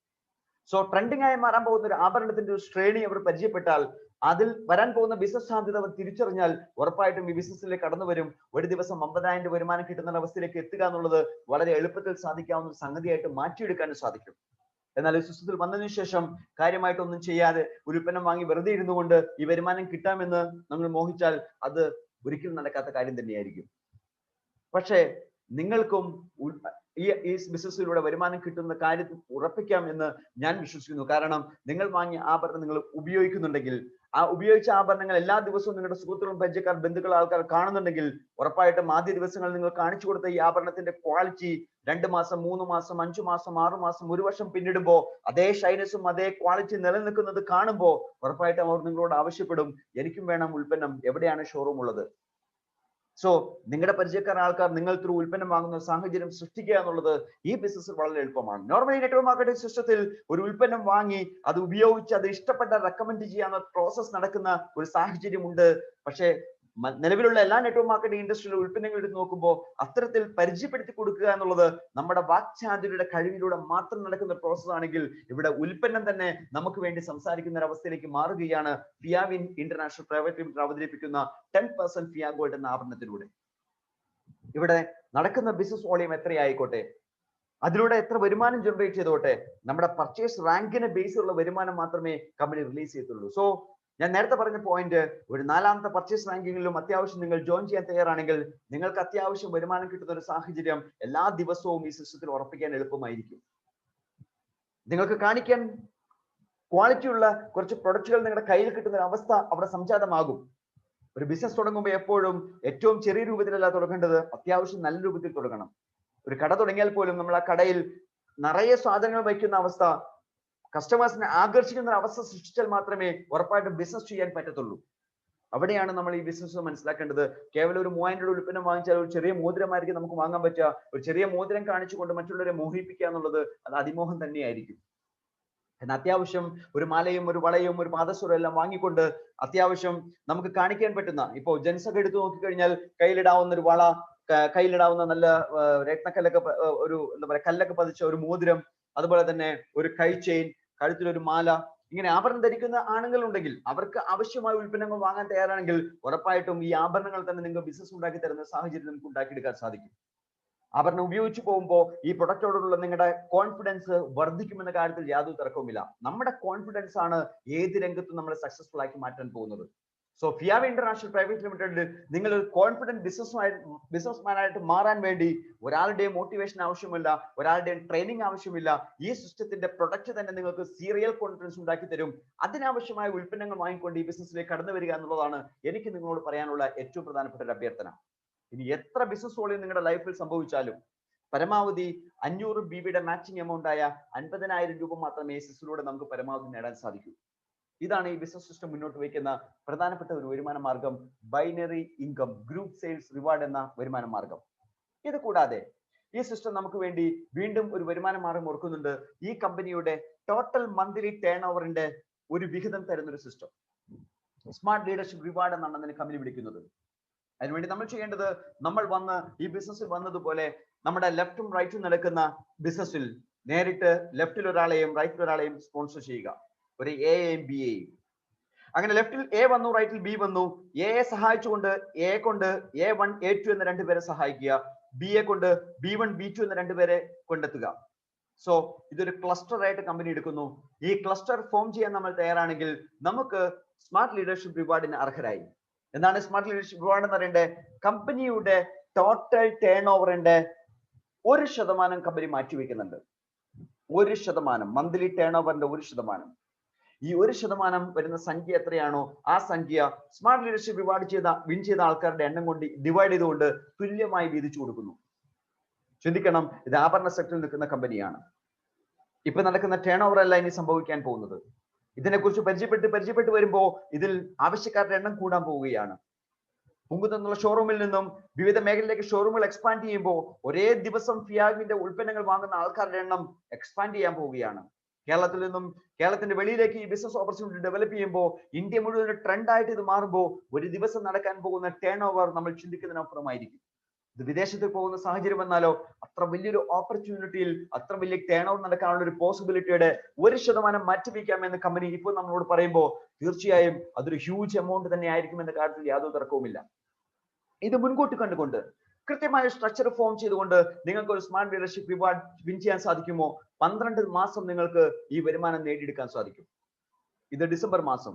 സോ ട്രെൻഡിങ് ആയി മാറാൻ പോകുന്ന ഒരു ആഭരണത്തിന്റെ ഒരു ശ്രേണി അവർ പരിചയപ്പെട്ടാൽ, അതിൽ വരാൻ പോകുന്ന ബിസിനസ് സാധ്യത അവർ തിരിച്ചറിഞ്ഞാൽ ഉറപ്പായിട്ടും ഈ ബിസിനസ്സിലേക്ക് കടന്നു വരും. ഒരു ദിവസം 50,000 രൂപ വരുമാനം കിട്ടുന്ന അവസ്ഥയിലേക്ക് എത്തുക എന്നുള്ളത് വളരെ എളുപ്പത്തിൽ സാധിക്കാവുന്ന ഒരു സംഗതിയായിട്ട് മാറ്റിയെടുക്കാനും സാധിക്കും. എന്നാൽ ഈ സിസ്റ്റത്തിൽ വന്നതിന് ശേഷം കാര്യമായിട്ടൊന്നും ചെയ്യാതെ ഉൽപ്പന്നം വാങ്ങി വെറുതെ ഇരുന്നുകൊണ്ട് ഈ വരുമാനം കിട്ടാമെന്ന് നമ്മൾ മോഹിച്ചാൽ അത് ഒരിക്കലും നടക്കാത്ത കാര്യം തന്നെയായിരിക്കും. പക്ഷേ നിങ്ങൾക്കും ഈ ബിസിനസ്സിലൂടെ വരുമാനം കിട്ടുന്ന കാര്യത്തിൽ ഉറപ്പിക്കാം എന്ന് ഞാൻ വിശ്വസിക്കുന്നു. കാരണം നിങ്ങൾ വാങ്ങിയ ആഭരണം നിങ്ങൾ ഉപയോഗിക്കുന്നുണ്ടെങ്കിൽ, ആ ഉപയോഗിച്ച ആഭരണങ്ങൾ എല്ലാ ദിവസവും നിങ്ങളുടെ സുഹൃത്തുക്കളും പരിചയക്കാർ ബന്ധുക്കൾ ആൾക്കാർ കാണുന്നുണ്ടെങ്കിൽ ഉറപ്പായിട്ടും ആദ്യ ദിവസങ്ങൾ നിങ്ങൾ കാണിച്ചു കൊടുത്ത ഈ ആഭരണത്തിന്റെ ക്വാളിറ്റി 2 മാസം 3 മാസം 5 മാസം 6 മാസം 1 വർഷം പിന്നിടുമ്പോ അതേ ഷൈനസും അതേ ക്വാളിറ്റി നിലനിൽക്കുന്നത് കാണുമ്പോൾ ഉറപ്പായിട്ടും അവർ നിങ്ങളോട് ആവശ്യപ്പെടും, എനിക്കും വേണം ഉൽപ്പന്നം, എവിടെയാണ് ഷോറൂം ഉള്ളത്? സോ നിങ്ങളുടെ പരിചയക്കാർ ആൾക്കാർ നിങ്ങൾ ത്രൂ ഉൽപ്പന്നം വാങ്ങുന്ന സാഹചര്യം സൃഷ്ടിക്കുക എന്നുള്ളത് ഈ ബിസിനസ്സിൽ വളരെ എളുപ്പമാണ്. നോർമലി നെറ്റ്വർക്ക് മാർക്കറ്റിംഗ് സിസ്റ്റത്തിൽ ഒരു ഉൽപ്പന്നം വാങ്ങി അത് ഉപയോഗിച്ച് അത് ഇഷ്ടപ്പെട്ട റെക്കമെൻഡ് ചെയ്യാവുന്ന പ്രോസസ് നടക്കുന്ന ഒരു സാഹചര്യം ഉണ്ട്. പക്ഷേ നിലവിലുള്ള എല്ലാ നെറ്റ്വർക്ക് മാർക്കറ്റിംഗ് ഇൻഡസ്ട്രിയിലെ ഉൽപ്പന്നങ്ങൾ എടുത്ത് നോക്കുമ്പോൾ അത്തരത്തിൽ പരിചയപ്പെടുത്തി കൊടുക്കുക എന്നുള്ളത് നമ്മുടെ വാക്ചാതുര്യയുടെ കഴിവിലൂടെ മാത്രം നടക്കുന്ന പ്രോസസ് ആണെങ്കിൽ, ഇവിടെ ഉൽപ്പന്നം തന്നെ നമുക്ക് വേണ്ടി സംസാരിക്കുന്ന ഒരു അവസ്ഥയിലേക്ക് മാറുകയാണ് ഫിയാവിൻ ഇന്റർനാഷണൽ പ്രൈവറ്റ് ലിമിറ്റഡ് അവതരിപ്പിക്കുന്ന 10% ഫിയാ ഗോൾഡ് എന്ന ആഭരണത്തിലൂടെ. ഇവിടെ നടക്കുന്ന ബിസിനസ് വോളിയം എത്രയായിക്കോട്ടെ, അതിലൂടെ എത്ര വരുമാനം ജനറേറ്റ് ചെയ്തോട്ടെ, നമ്മുടെ പർച്ചേസ് റാങ്കിനെ ബേസിലുള്ള വരുമാനം മാത്രമേ കമ്പനി റിലീസ് ചെയ്യത്തുള്ളൂ. സോ ഞാൻ നേരത്തെ പറഞ്ഞ പോയിന്റ്, ഒരു 4ാമത്തെ പർച്ചേസ് റാങ്കിങ്ങിലും അത്യാവശ്യം നിങ്ങൾ ജോയിൻ ചെയ്യാൻ തയ്യാറാണെങ്കിൽ നിങ്ങൾക്ക് അത്യാവശ്യം വരുമാനം കിട്ടുന്ന ഒരു സാഹചര്യം എല്ലാ ദിവസവും ഈ സിസ്റ്റത്തിൽ ഉറപ്പിക്കാൻ എളുപ്പമായിരിക്കും. നിങ്ങൾക്ക് കാണിക്കാൻ ക്വാളിറ്റിയുള്ള കുറച്ച് പ്രൊഡക്റ്റുകൾ നിങ്ങളുടെ കയ്യിൽ കിട്ടുന്ന ഒരു അവസ്ഥ അവിടെ സംജാതമാകും. ഒരു ബിസിനസ് തുടങ്ങുമ്പോൾ എപ്പോഴും ഏറ്റവും ചെറിയ രൂപത്തിലല്ല തുടങ്ങേണ്ടത്, അത്യാവശ്യം നല്ല രൂപത്തിൽ തുടങ്ങണം. ഒരു കട തുടങ്ങിയാൽ പോലും നമ്മൾ ആ കടയിൽ നിറയെ സാധനങ്ങൾ വയ്ക്കുന്ന അവസ്ഥ, കസ്റ്റമേഴ്സിനെ ആകർഷിക്കുന്ന അവസ്ഥ സൃഷ്ടിച്ചാൽ മാത്രമേ ഉറപ്പായിട്ടും ബിസിനസ് ചെയ്യാൻ പറ്റത്തുള്ളൂ. അവിടെയാണ് നമ്മൾ ഈ ബിസിനസ് മനസ്സിലാക്കേണ്ടത്. കേവലം ഒരു 3000 രൂപ ഉൽപ്പന്നം വാങ്ങിച്ചാൽ ഒരു ചെറിയ മോതിരമായിരിക്കും നമുക്ക് വാങ്ങാൻ പറ്റുക. ഒരു ചെറിയ മോതിരം കാണിച്ചുകൊണ്ട് മറ്റുള്ളവരെ മോഹിപ്പിക്കുക എന്നുള്ളത് അത് അതിമോഹം തന്നെയായിരിക്കും. എന്നാൽ അത്യാവശ്യം ഒരു മാലയും ഒരു വളയും ഒരു പാദസരവും എല്ലാം വാങ്ങിക്കൊണ്ട് അത്യാവശ്യം നമുക്ക് കാണിക്കാൻ പറ്റുന്ന, ഇപ്പോ ജെൻസ് ഒക്കെ എടുത്തു നോക്കിക്കഴിഞ്ഞാൽ കയ്യിലിടാവുന്ന ഒരു വള, കയ്യിലിടാവുന്ന നല്ല രത്നക്കല്ലൊക്കെ ഒരു എന്താ പറയുക കല്ലൊക്കെ പതിച്ച ഒരു മോതിരം, അതുപോലെ തന്നെ ഒരു കൈ ചെയിൻ, കഴുത്തിലൊരു മാല, ഇങ്ങനെ ആഭരണം ധരിക്കുന്ന ആണുങ്ങൾ ഉണ്ടെങ്കിൽ അവർക്ക് ആവശ്യമായ ഉൽപ്പന്നങ്ങൾ വാങ്ങാൻ തയ്യാറാണെങ്കിൽ ഉറപ്പായിട്ടും ഈ ആഭരണങ്ങൾ തന്നെ നിങ്ങൾ ബിസിനസ് ഉണ്ടാക്കി തരുന്ന സാഹചര്യം നമുക്ക് ഉണ്ടാക്കിയെടുക്കാൻ സാധിക്കും. ആഭരണം ഉപയോഗിച്ച് പോകുമ്പോൾ ഈ പ്രൊഡക്റ്റോടുള്ള നിങ്ങളുടെ കോൺഫിഡൻസ് വർദ്ധിക്കുമെന്ന കാര്യത്തിൽ യാതൊരു തർക്കവുമില്ല. നമ്മുടെ കോൺഫിഡൻസ് ആണ് ഏത് രംഗത്തും നമ്മളെ സക്സസ്ഫുൾ ആക്കി മാറ്റാൻ പോകുന്നത്. സോ ഫിയാവ ഇന്റർനാഷണൽ പ്രൈവറ്റ് ലിമിറ്റഡിൽ നിങ്ങൾ ഒരു കോൺഫിഡന്റ് ബിസിനസ്മാൻ ആയിട്ട് മാറാൻ വേണ്ടി ഒരാളുടെയും മോട്ടിവേഷൻ ആവശ്യമില്ല, ഒരാളുടെയും ട്രെയിനിങ് ആവശ്യമില്ല. ഈ സിസ്റ്റത്തിന്റെ പ്രൊഡക്റ്റ് തന്നെ നിങ്ങൾക്ക് സീരിയൽ കോൺഫിഡൻസ് ഉണ്ടാക്കി തരും. അതിനാവശ്യമായ ഉൽപ്പന്നങ്ങൾ വാങ്ങിക്കൊണ്ട് ഈ ബിസിനസ്സിലേക്ക് കടന്നു വരിക എന്നുള്ളതാണ് എനിക്ക് നിങ്ങളോട് പറയാനുള്ള ഏറ്റവും പ്രധാനപ്പെട്ട ഒരു അഭ്യർത്ഥന. ഇനി എത്ര ബിസിനസ് വോളിയം നിങ്ങളുടെ ലൈഫിൽ സംഭവിച്ചാലും പരമാവധി 500 BBയുടെ മാച്ചിങ് എമൗണ്ട് ആയ 50,000 രൂപ മാത്രമേ ഈ സിസ്റ്റത്തിലൂടെ നമുക്ക് പരമാവധി നേടാൻ സാധിക്കൂ. ഇതാണ് ഈ ബിസിനസ് സിസ്റ്റം മുന്നോട്ട് വയ്ക്കുന്ന പ്രധാനപ്പെട്ട ഒരു വരുമാന മാർഗം, binary income group sales reward എന്ന വരുമാന മാർഗം. ഇത് കൂടാതെ ഈ സിസ്റ്റം നമുക്ക് വേണ്ടി വീണ്ടും ഒരു വരുമാന മാർഗം ഓർക്കുന്നുണ്ട്. ഈ കമ്പനിയുടെ ടോട്ടൽ മന്ത്ലി ടേൺ ഓവറിന്റെ ഒരു വിഹിതം തരുന്ന ഒരു സിസ്റ്റം, സ്മാർട്ട് ലീഡർഷിപ്പ് റിവാർഡ് എന്നാണ് അതിനെ കമ്പനി വിളിക്കുന്നത്. അതിനുവേണ്ടി നമ്മൾ ചെയ്യേണ്ടത്, നമ്മൾ വന്ന് ഈ ബിസിനസ്സിൽ വന്നതുപോലെ നമ്മുടെ ലെഫ്റ്റും റൈറ്റും നടക്കുന്ന ബിസിനസ്സിൽ നേരിട്ട് ലെഫ്റ്റിൽ ഒരാളെയും റൈറ്റിൽ ഒരാളെയും സ്പോൺസർ ചെയ്യുക, ഒരു എയും ബിയെയും. അങ്ങനെ ലെഫ്റ്റിൽ എ വന്നു, റൈറ്റിൽ ബി വന്നു. എയെ സഹായിച്ചുകൊണ്ട് എ കൊണ്ട് A1 A2 എന്ന 2 പേരെ സഹായിക്കുക, ബിയെ കൊണ്ട് B1 B2 എന്ന 2 പേരെ കൊണ്ടെത്തുക. സോ ഇതൊരു ക്ലസ്റ്റർ ആയിട്ട് കമ്പനി എടുക്കുന്നു. ഈ ക്ലസ്റ്റർ ഫോം ചെയ്യാൻ നമ്മൾ തയ്യാറാണെങ്കിൽ നമുക്ക് സ്മാർട്ട് ലീഡർഷിപ്പ് റിവാർഡിന് അർഹരായി. എന്താണ് സ്മാർട്ട് ലീഡർഷിപ്പ് റിവാർഡ് എന്ന് പറയേണ്ടത്? കമ്പനിയുടെ ടോട്ടൽ ടേൺ ഓവറിന്റെ 1% കമ്പനി മാറ്റിവെക്കുന്നുണ്ട്. 1% മന്ത്ലി ടേൺ ഓവറിന്റെ 1%. ഈ 1% വരുന്ന സംഖ്യ എത്രയാണോ ആ സംഖ്യ സ്മാർട്ട് ലീഡർഷിപ്പ് റിവാർഡ് വിൻ ചെയ്ത ആൾക്കാരുടെ എണ്ണം കൊണ്ട് ഡിവൈഡ് ചെയ്തുകൊണ്ട് തുല്യമായി വീതിച്ചു കൊടുക്കുന്നു. ചിന്തിക്കണം, ഇത് ആഭരണ സെക്ടറിൽ നിൽക്കുന്ന കമ്പനിയാണ്. ഇപ്പൊ നടക്കുന്ന ടേൺ ഓവർ അല്ല ഇനി സംഭവിക്കാൻ പോകുന്നത്. ഇതിനെക്കുറിച്ച് പരിചയപ്പെട്ട് വരുമ്പോൾ ഇതിൽ ആവശ്യക്കാരുടെ എണ്ണം കൂടാൻ പോവുകയാണ്. പുങ്കുന്നുള്ള ഷോറൂമിൽ നിന്നും വിവിധ മേഖലയിലേക്ക് ഷോറൂമുകൾ എക്സ്പാൻഡ് ചെയ്യുമ്പോൾ ഒരേ ദിവസം ഫിയാഗിന്റെ ഉൽപ്പന്നങ്ങൾ വാങ്ങുന്ന ആൾക്കാരുടെ എണ്ണം എക്സ്പാൻഡ് ചെയ്യാൻ പോവുകയാണ്. കേരളത്തിൽ നിന്നും കേരളത്തിന്റെ വെളിയിലേക്ക് ഈ ബിസിനസ് ഓപ്പർച്യൂണിറ്റി ഡെവലപ്പ് ചെയ്യുമ്പോൾ ഇന്ത്യ മുഴുവൻ ഒരു ട്രെൻഡായിട്ട് ഇത് മാറുമ്പോൾ ഒരു ദിവസം നടക്കാൻ പോകുന്ന ടേൺ ഓവർ നമ്മൾ ചിന്തിക്കുന്നതിനപ്പുറമായിരിക്കും. ഇത് വിദേശത്ത് പോകുന്ന സാഹചര്യം വന്നാലോ അത്ര വലിയൊരു ഓപ്പർച്യൂണിറ്റിയിൽ അത്ര വലിയ ടേൺ ഓവർ നടക്കാനുള്ള ഒരു പോസിബിലിറ്റിയുടെ 1% മാറ്റിവെക്കാമെന്ന് കമ്പനി ഇപ്പോൾ നമ്മളോട് പറയുമ്പോൾ തീർച്ചയായും അതൊരു ഹ്യൂജ് എമൗണ്ട് തന്നെ ആയിരിക്കും എന്ന കാര്യത്തിൽ യാതൊരു തർക്കവുമില്ല. ഇത് മുൻകൂട്ടി കണ്ടുകൊണ്ട് കൃത്യമായ സ്ട്രക്ചർ ഫോം ചെയ്തുകൊണ്ട് നിങ്ങൾക്ക് ഒരു സ്മാർട്ട് ലീഡർഷിപ്പ് റിവാർഡ് വിൻ ചെയ്യാൻ സാധിക്കുമോ? 12 മാസം നിങ്ങൾക്ക് ഈ വരുമാനം നേടിയെടുക്കാൻ സാധിക്കും. ഇത് ഡിസംബർ മാസം.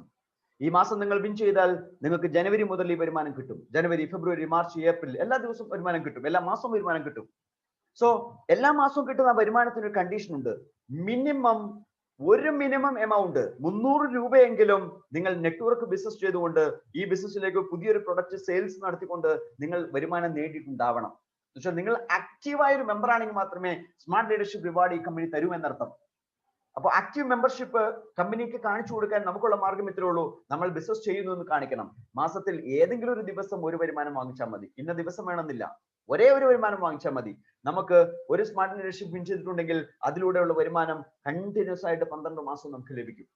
ഈ മാസം നിങ്ങൾ വിൻ ചെയ്താൽ നിങ്ങൾക്ക് ജനുവരി മുതൽ ഈ വരുമാനം കിട്ടും. ജനുവരി, ഫെബ്രുവരി, മാർച്ച്, ഏപ്രിൽ എല്ലാ ദിവസവും വരുമാനം കിട്ടും. എല്ലാ മാസവും വരുമാനം കിട്ടും. സോ എല്ലാ മാസവും കിട്ടുന്ന വരുമാനത്തിന് ഒരു കണ്ടീഷൻ ഉണ്ട്. ഒരു മിനിമം എമൗണ്ട് 300 രൂപയെങ്കിലും നിങ്ങൾ നെറ്റ്വർക്ക് ബിസിനസ് ചെയ്തുകൊണ്ട് ഈ ബിസിനസ്സിലേക്ക് പുതിയൊരു പ്രൊഡക്റ്റ് സെയിൽസ് നടത്തിക്കൊണ്ട് നിങ്ങൾ വരുമാനം നേടിയിട്ടുണ്ടാവണം. എന്നുവെച്ചാൽ നിങ്ങൾ ആക്റ്റീവായ ഒരു മെമ്പർ ആണെങ്കിൽ മാത്രമേ സ്മാർട്ട് ലീഡർഷിപ്പ് റിവാർഡ് ഈ കമ്പനി തരൂ എന്നർത്ഥം. അപ്പോൾ ആക്റ്റീവ് മെമ്പർഷിപ്പ് കമ്പനിക്ക് കാണിച്ചു കൊടുക്കാൻ നമുക്കുള്ള മാർഗം ഇത്രേ ഉള്ളൂ. നമ്മൾ ബിസിനസ് ചെയ്യുന്നു എന്ന് കാണിക്കണം. മാസത്തിൽ ഏതെങ്കിലും ഒരു ദിവസം ഒരു വരുമാനം വാങ്ങിച്ചാൽ മതി. ഇന്ന ദിവസം വേണമെന്നില്ല. ഒരേ ഒരു വരുമാനം വാങ്ങിച്ചാൽ മതി. നമുക്ക് ഒരു സ്മാർട്ട് ലീഡർഷിപ്പ് വിൻ ചെയ്തിട്ടുണ്ടെങ്കിൽ അതിലൂടെയുള്ള വരുമാനം കണ്ടിന്യൂസ് ആയിട്ട് 12 മാസം നമുക്ക് ലഭിക്കും.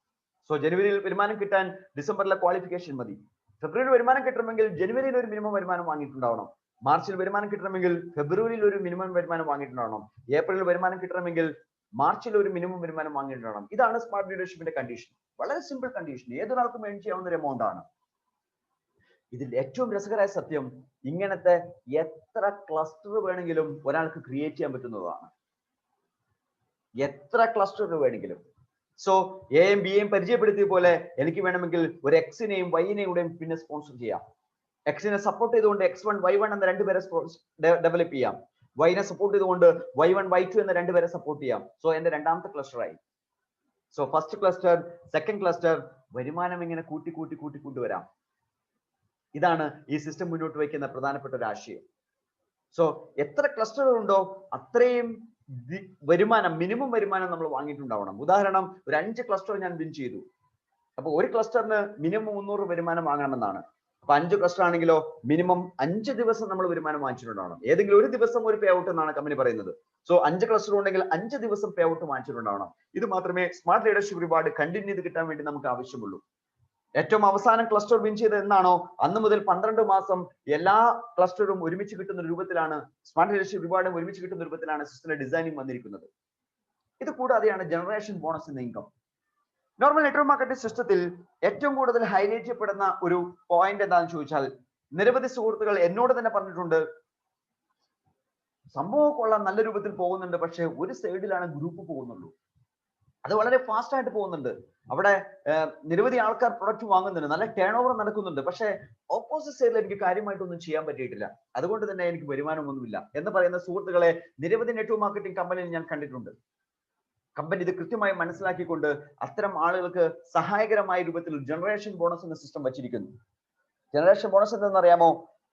സോ ജനുവരിയിൽ വരുമാനം കിട്ടാൻ ഡിസംബറിലെ ക്വാളിഫിക്കേഷൻ മതി. ഫെബ്രുവരി വരുമാനം കിട്ടണമെങ്കിൽ ജനുവരിയിൽ ഒരു മിനിമം വരുമാനം വാങ്ങിയിട്ടുണ്ടാവണം. മാർച്ചിൽ വരുമാനം കിട്ടണമെങ്കിൽ ഫെബ്രുവരിയിൽ ഒരു മിനിമം വരുമാനം വാങ്ങിയിട്ടുണ്ടാവണം. ഏപ്രിലിൽ വരുമാനം കിട്ടണമെങ്കിൽ മാർച്ചിൽ ഒരു മിനിമം വരുമാനം വാങ്ങിയിട്ടുണ്ടാവണം. ഇതാണ് സ്മാർട്ട് ലീഡർഷിപ്പിന്റെ കണ്ടീഷൻ. വളരെ സിമ്പിൾ കണ്ടീഷൻ. ഏതൊരാൾക്കും ഏൺ ചെയ്യാവുന്ന ഒരു എമൗണ്ട് ആണ്. ഇതിൽ ഏറ്റവും രസകരമായ സത്യം, ഇങ്ങനത്തെ എത്ര ക്ലസ്റ്റർ വേണമെങ്കിലും ഒരാൾക്ക് ക്രിയേറ്റ് ചെയ്യാൻ പറ്റുന്നതാണ്. എത്ര ക്ലസ്റ്റർ വേണമെങ്കിലും. സോ എയും ബിയും പരിചയപ്പെടുത്തിയ പോലെ എനിക്ക് വേണമെങ്കിൽ ഒരു എക്സിനെയും വൈനെയും പിന്നെ സ്പോൺസർ ചെയ്യാം. എക്സിനെ സപ്പോർട്ട് ചെയ്തുകൊണ്ട് X1 Y1 എന്ന രണ്ടുപേരെ ഡെവലപ്പ് ചെയ്യാം. വൈനെ സപ്പോർട്ട് ചെയ്തുകൊണ്ട് Y1 Y2 എന്ന രണ്ടുപേരെ സപ്പോർട്ട് ചെയ്യാം. സോ എന്റെ രണ്ടാമത്തെ ക്ലസ്റ്റർ ആയി. So first cluster, second cluster, വരുമാനം ഇങ്ങനെ കൂട്ടി വരാം. ഇതാണ് ഈ സിസ്റ്റം മുന്നോട്ട് വയ്ക്കുന്ന പ്രധാനപ്പെട്ട ഒരു ആശയം. സോ എത്ര ക്ലസ്റ്ററുകൾ ഉണ്ടോ അത്രയും വരുമാനം, മിനിമം വരുമാനം നമ്മൾ വാങ്ങിയിട്ടുണ്ടാവണം. ഉദാഹരണം, ഒരു 5 ക്ലസ്റ്റർ ഞാൻ വിൻ ചെയ്തു. അപ്പൊ ഒരു ക്ലസ്റ്ററിന് മിനിമം 300 വരുമാനം വാങ്ങണമെന്നാണ്. അപ്പൊ 5 ക്ലസ്റ്റർ ആണെങ്കിലോ മിനിമം 5 ദിവസം നമ്മൾ വരുമാനം വാങ്ങിച്ചിട്ടുണ്ടാവണം. ഏതെങ്കിലും ഒരു ദിവസം ഒരു പേ ഔട്ട് എന്നാണ് കമ്പനി പറയുന്നത്. സോ 5 ക്ലസ്റ്റർ ഉണ്ടെങ്കിൽ 5 ദിവസം പേ ഔട്ട് വാങ്ങിച്ചിട്ടുണ്ടാവണം. ഇത് മാത്രമേ സ്മാർട്ട് ലീഡർഷിപ്പ് റിവാർഡ് കണ്ടിന്യൂ ചെയ്ത് കിട്ടാൻ വേണ്ടി നമുക്ക് ആവശ്യമുള്ളൂ. ഏറ്റവും അവസാനം ക്ലസ്റ്റർ വിൻ ചെയ്ത് എന്നാണോ അന്ന് മുതൽ 12 മാസം എല്ലാ ക്ലസ്റ്ററും ഒരുമിച്ച് കിട്ടുന്ന രൂപത്തിലാണ്, സ്മാർട്ട് ലീഡർഷിപ്പ് റിവാർഡും ഒരുമിച്ച് കിട്ടുന്ന രൂപത്തിലാണ് സിസ്റ്റത്തിന്റെ ഡിസൈനിങ് വന്നിരിക്കുന്നത്. ഇത് കൂടാതെയാണ് ജനറേഷൻ ബോണസ് എന്ന ഇൻകം. നോർമൽ നെറ്റ്വർക്ക് മാർക്കറ്റിംഗ് സിസ്റ്റത്തിൽ ഏറ്റവും കൂടുതൽ ഹൈലൈറ്റ് ചെയ്യപ്പെടുന്ന ഒരു പോയിന്റ് എന്താണെന്ന് ചോദിച്ചാൽ, നിരവധി സുഹൃത്തുക്കൾ എന്നോട് തന്നെ പറഞ്ഞിട്ടുണ്ട്, സംഭവം കൊള്ളാൻ നല്ല രൂപത്തിൽ പോകുന്നുണ്ട്, പക്ഷെ ഒരു സൈഡിലാണ് ഗ്രൂപ്പ് പോകുന്നുള്ളൂ. അത് വളരെ ഫാസ്റ്റ് ആയിട്ട് പോകുന്നുണ്ട്. അവിടെ നിരവധി ആൾക്കാർ പ്രൊഡക്റ്റ് വാങ്ങുന്നുണ്ട്, നല്ല ടേൺ ഓവർ നടക്കുന്നുണ്ട്, പക്ഷെ ഓപ്പോസിറ്റ് സൈഡിൽ എനിക്ക് കാര്യമായിട്ടൊന്നും ചെയ്യാൻ പറ്റിയിട്ടില്ല, അതുകൊണ്ട് തന്നെ എനിക്ക് വരുമാനമൊന്നുമില്ല എന്ന് പറയുന്ന സുഹൃത്തുക്കളെ നിരവധി നെറ്റ്വർക്ക് മാർക്കറ്റിംഗ് കമ്പനിയിൽ ഞാൻ കണ്ടിട്ടുണ്ട്. കമ്പനി ഇത് കൃത്യമായി മനസ്സിലാക്കിക്കൊണ്ട് അത്തരം ആളുകൾക്ക് സഹായകരമായ രൂപത്തിൽ ജനറേഷൻ ബോണസ് എന്ന സിസ്റ്റം വച്ചിരിക്കുന്നു. ജനറേഷൻ ബോണസ് എന്തെന്നറിയാമോ?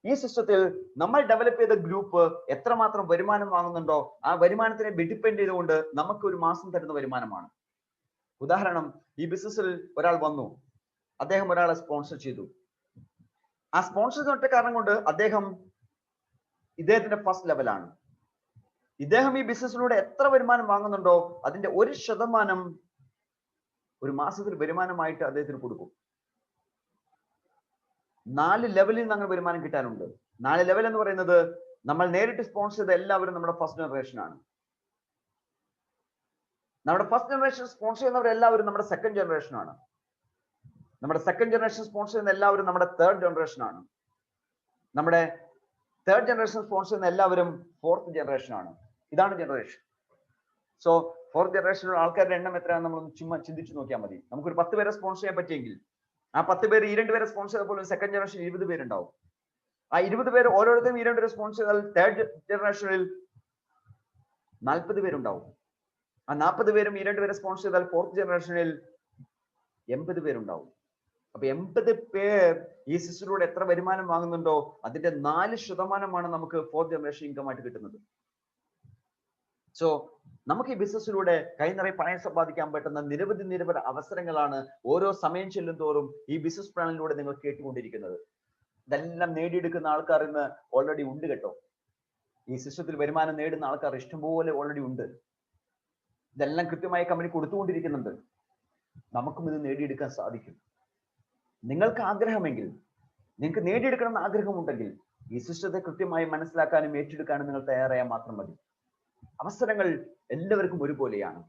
ഈ സിസ്റ്റത്തിൽ നമ്മൾ ഡെവലപ്പ് ചെയ്ത ഗ്രൂപ്പ് എത്രമാത്രം വരുമാനം വാങ്ങുന്നുണ്ടോ ആ വരുമാനത്തിനെ ഡിപ്പെൻഡ് ചെയ്തുകൊണ്ട് നമുക്ക് ഒരു മാസം തരുന്ന വരുമാനമാണ്. ഉദാഹരണം, ഈ ബിസിനസ്സിൽ ഒരാൾ വന്നു, അദ്ദേഹം ഒരാളെ സ്പോൺസർ ചെയ്തു. ആ സ്പോൺസർ ചെയ്ത കാരണം കൊണ്ട് ഇദ്ദേഹത്തിന്റെ ഫസ്റ്റ് ലെവലാണ്. ഇദ്ദേഹം ഈ ബിസിനസ്സിലൂടെ എത്ര വരുമാനം വാങ്ങുന്നുണ്ടോ അതിന്റെ 1% ഒരു മാസത്തിൽ വരുമാനമായിട്ട് അദ്ദേഹത്തിന് കൊടുക്കും. 4 ലെവലിൽ നിന്ന് അങ്ങനെ വരുമാനം കിട്ടാനുണ്ട്. 4 ലെവൽ എന്ന് പറയുന്നത് നമ്മൾ നേരിട്ട് സ്പോൺസർ ചെയ്ത എല്ലാവരും നമ്മുടെ ഫസ്റ്റ് ജനറേഷൻ ആണ്. നമ്മുടെ ഫസ്റ്റ് ജനറേഷൻ സ്പോൺസർ ചെയ്യുന്നവരെല്ലാവരും നമ്മുടെ സെക്കൻഡ് ജനറേഷൻ ആണ്. നമ്മുടെ സെക്കൻഡ് ജനറേഷൻ സ്പോൺസർ ചെയ്യുന്ന എല്ലാവരും നമ്മുടെ തേർഡ് ജനറേഷൻ ആണ്. നമ്മുടെ തേർഡ് ജനറേഷൻ സ്പോൺസർ ചെയ്യുന്ന എല്ലാവരും ഫോർത്ത് ജനറേഷൻ ആണ്. ഇതാണ് ജനറേഷൻ. സോ ഫോർത്ത് ജനറേഷനിലുള്ള ആൾക്കാരുടെ എണ്ണം എത്രയാണെന്ന് നമ്മൾ ചുമ്മാ ചിന്തിച്ചു നോക്കിയാൽ മതി. നമുക്കൊരു 10 പേരെ സ്പോൺസർ ചെയ്യാൻ പറ്റിയെങ്കിൽ ആ 10 പേര് ഈ 2 പേരെ സ്പോൺസർ ചെയ്തപ്പോൾ സെക്കൻഡ് ജനറേഷൻ 20 പേരുണ്ടാവും. ആ 20 പേര് ഓരോരുത്തരും ഈ 2 പേരെ സ്പോൺസർ ചെയ്താൽ തേർഡ് ജനറേഷനിൽ 40 പേരുണ്ടാവും. ആ 40 പേരും ഈ 2 പേരെ സ്പോൺസർ ചെയ്താൽ ഫോർത്ത് ജനറേഷനിൽ 80 പേരുണ്ടാവും. അപ്പൊ 80 പേർ ഈ സിസ്റ്റത്തിലൂടെ എത്ര വരുമാനം വാങ്ങുന്നുണ്ടോ അതിന്റെ 4% നമുക്ക് ഫോർത്ത് ജനറേഷൻ ഇൻകം ആയിട്ട് കിട്ടുന്നത്. സോ നമുക്ക് ഈ ബിസിനസ്സിലൂടെ കൈ നിറയെ പണം സമ്പാദിക്കാൻ പറ്റുന്ന നിരവധി അവസരങ്ങളാണ് ഓരോ സമയം ചെല്ലും തോറും ഈ ബിസിനസ് പ്ലാനിലൂടെ നിങ്ങൾ കേട്ടുകൊണ്ടിരിക്കുന്നത്. ഇതെല്ലാം നേടിയെടുക്കുന്ന ആൾക്കാർ ഇന്ന് ഓൾറെഡി ഉണ്ട് കേട്ടോ. ഈ സിസ്റ്റത്തിൽ വരുമാനം നേടുന്ന ആൾക്കാർ ഇഷ്ടംപോലെ ഓൾറെഡി ഉണ്ട്. ഇതെല്ലാം കൃത്യമായി കമ്പനി കൊടുത്തുകൊണ്ടിരിക്കുന്നുണ്ട്. നമുക്കും ഇത് നേടിയെടുക്കാൻ സാധിക്കും. നിങ്ങൾക്ക് ആഗ്രഹമെങ്കിൽ, നിങ്ങൾക്ക് നേടിയെടുക്കണമെന്ന് ആഗ്രഹമുണ്ടെങ്കിൽ ഈ സിസ്റ്റത്തെ കൃത്യമായി മനസ്സിലാക്കാനും ഏറ്റെടുക്കാനും നിങ്ങൾ തയ്യാറായാൽ മാത്രം മതി. അവസരങ്ങൾ എല്ലാവർക്കും ഒരുപോലെയാണ്.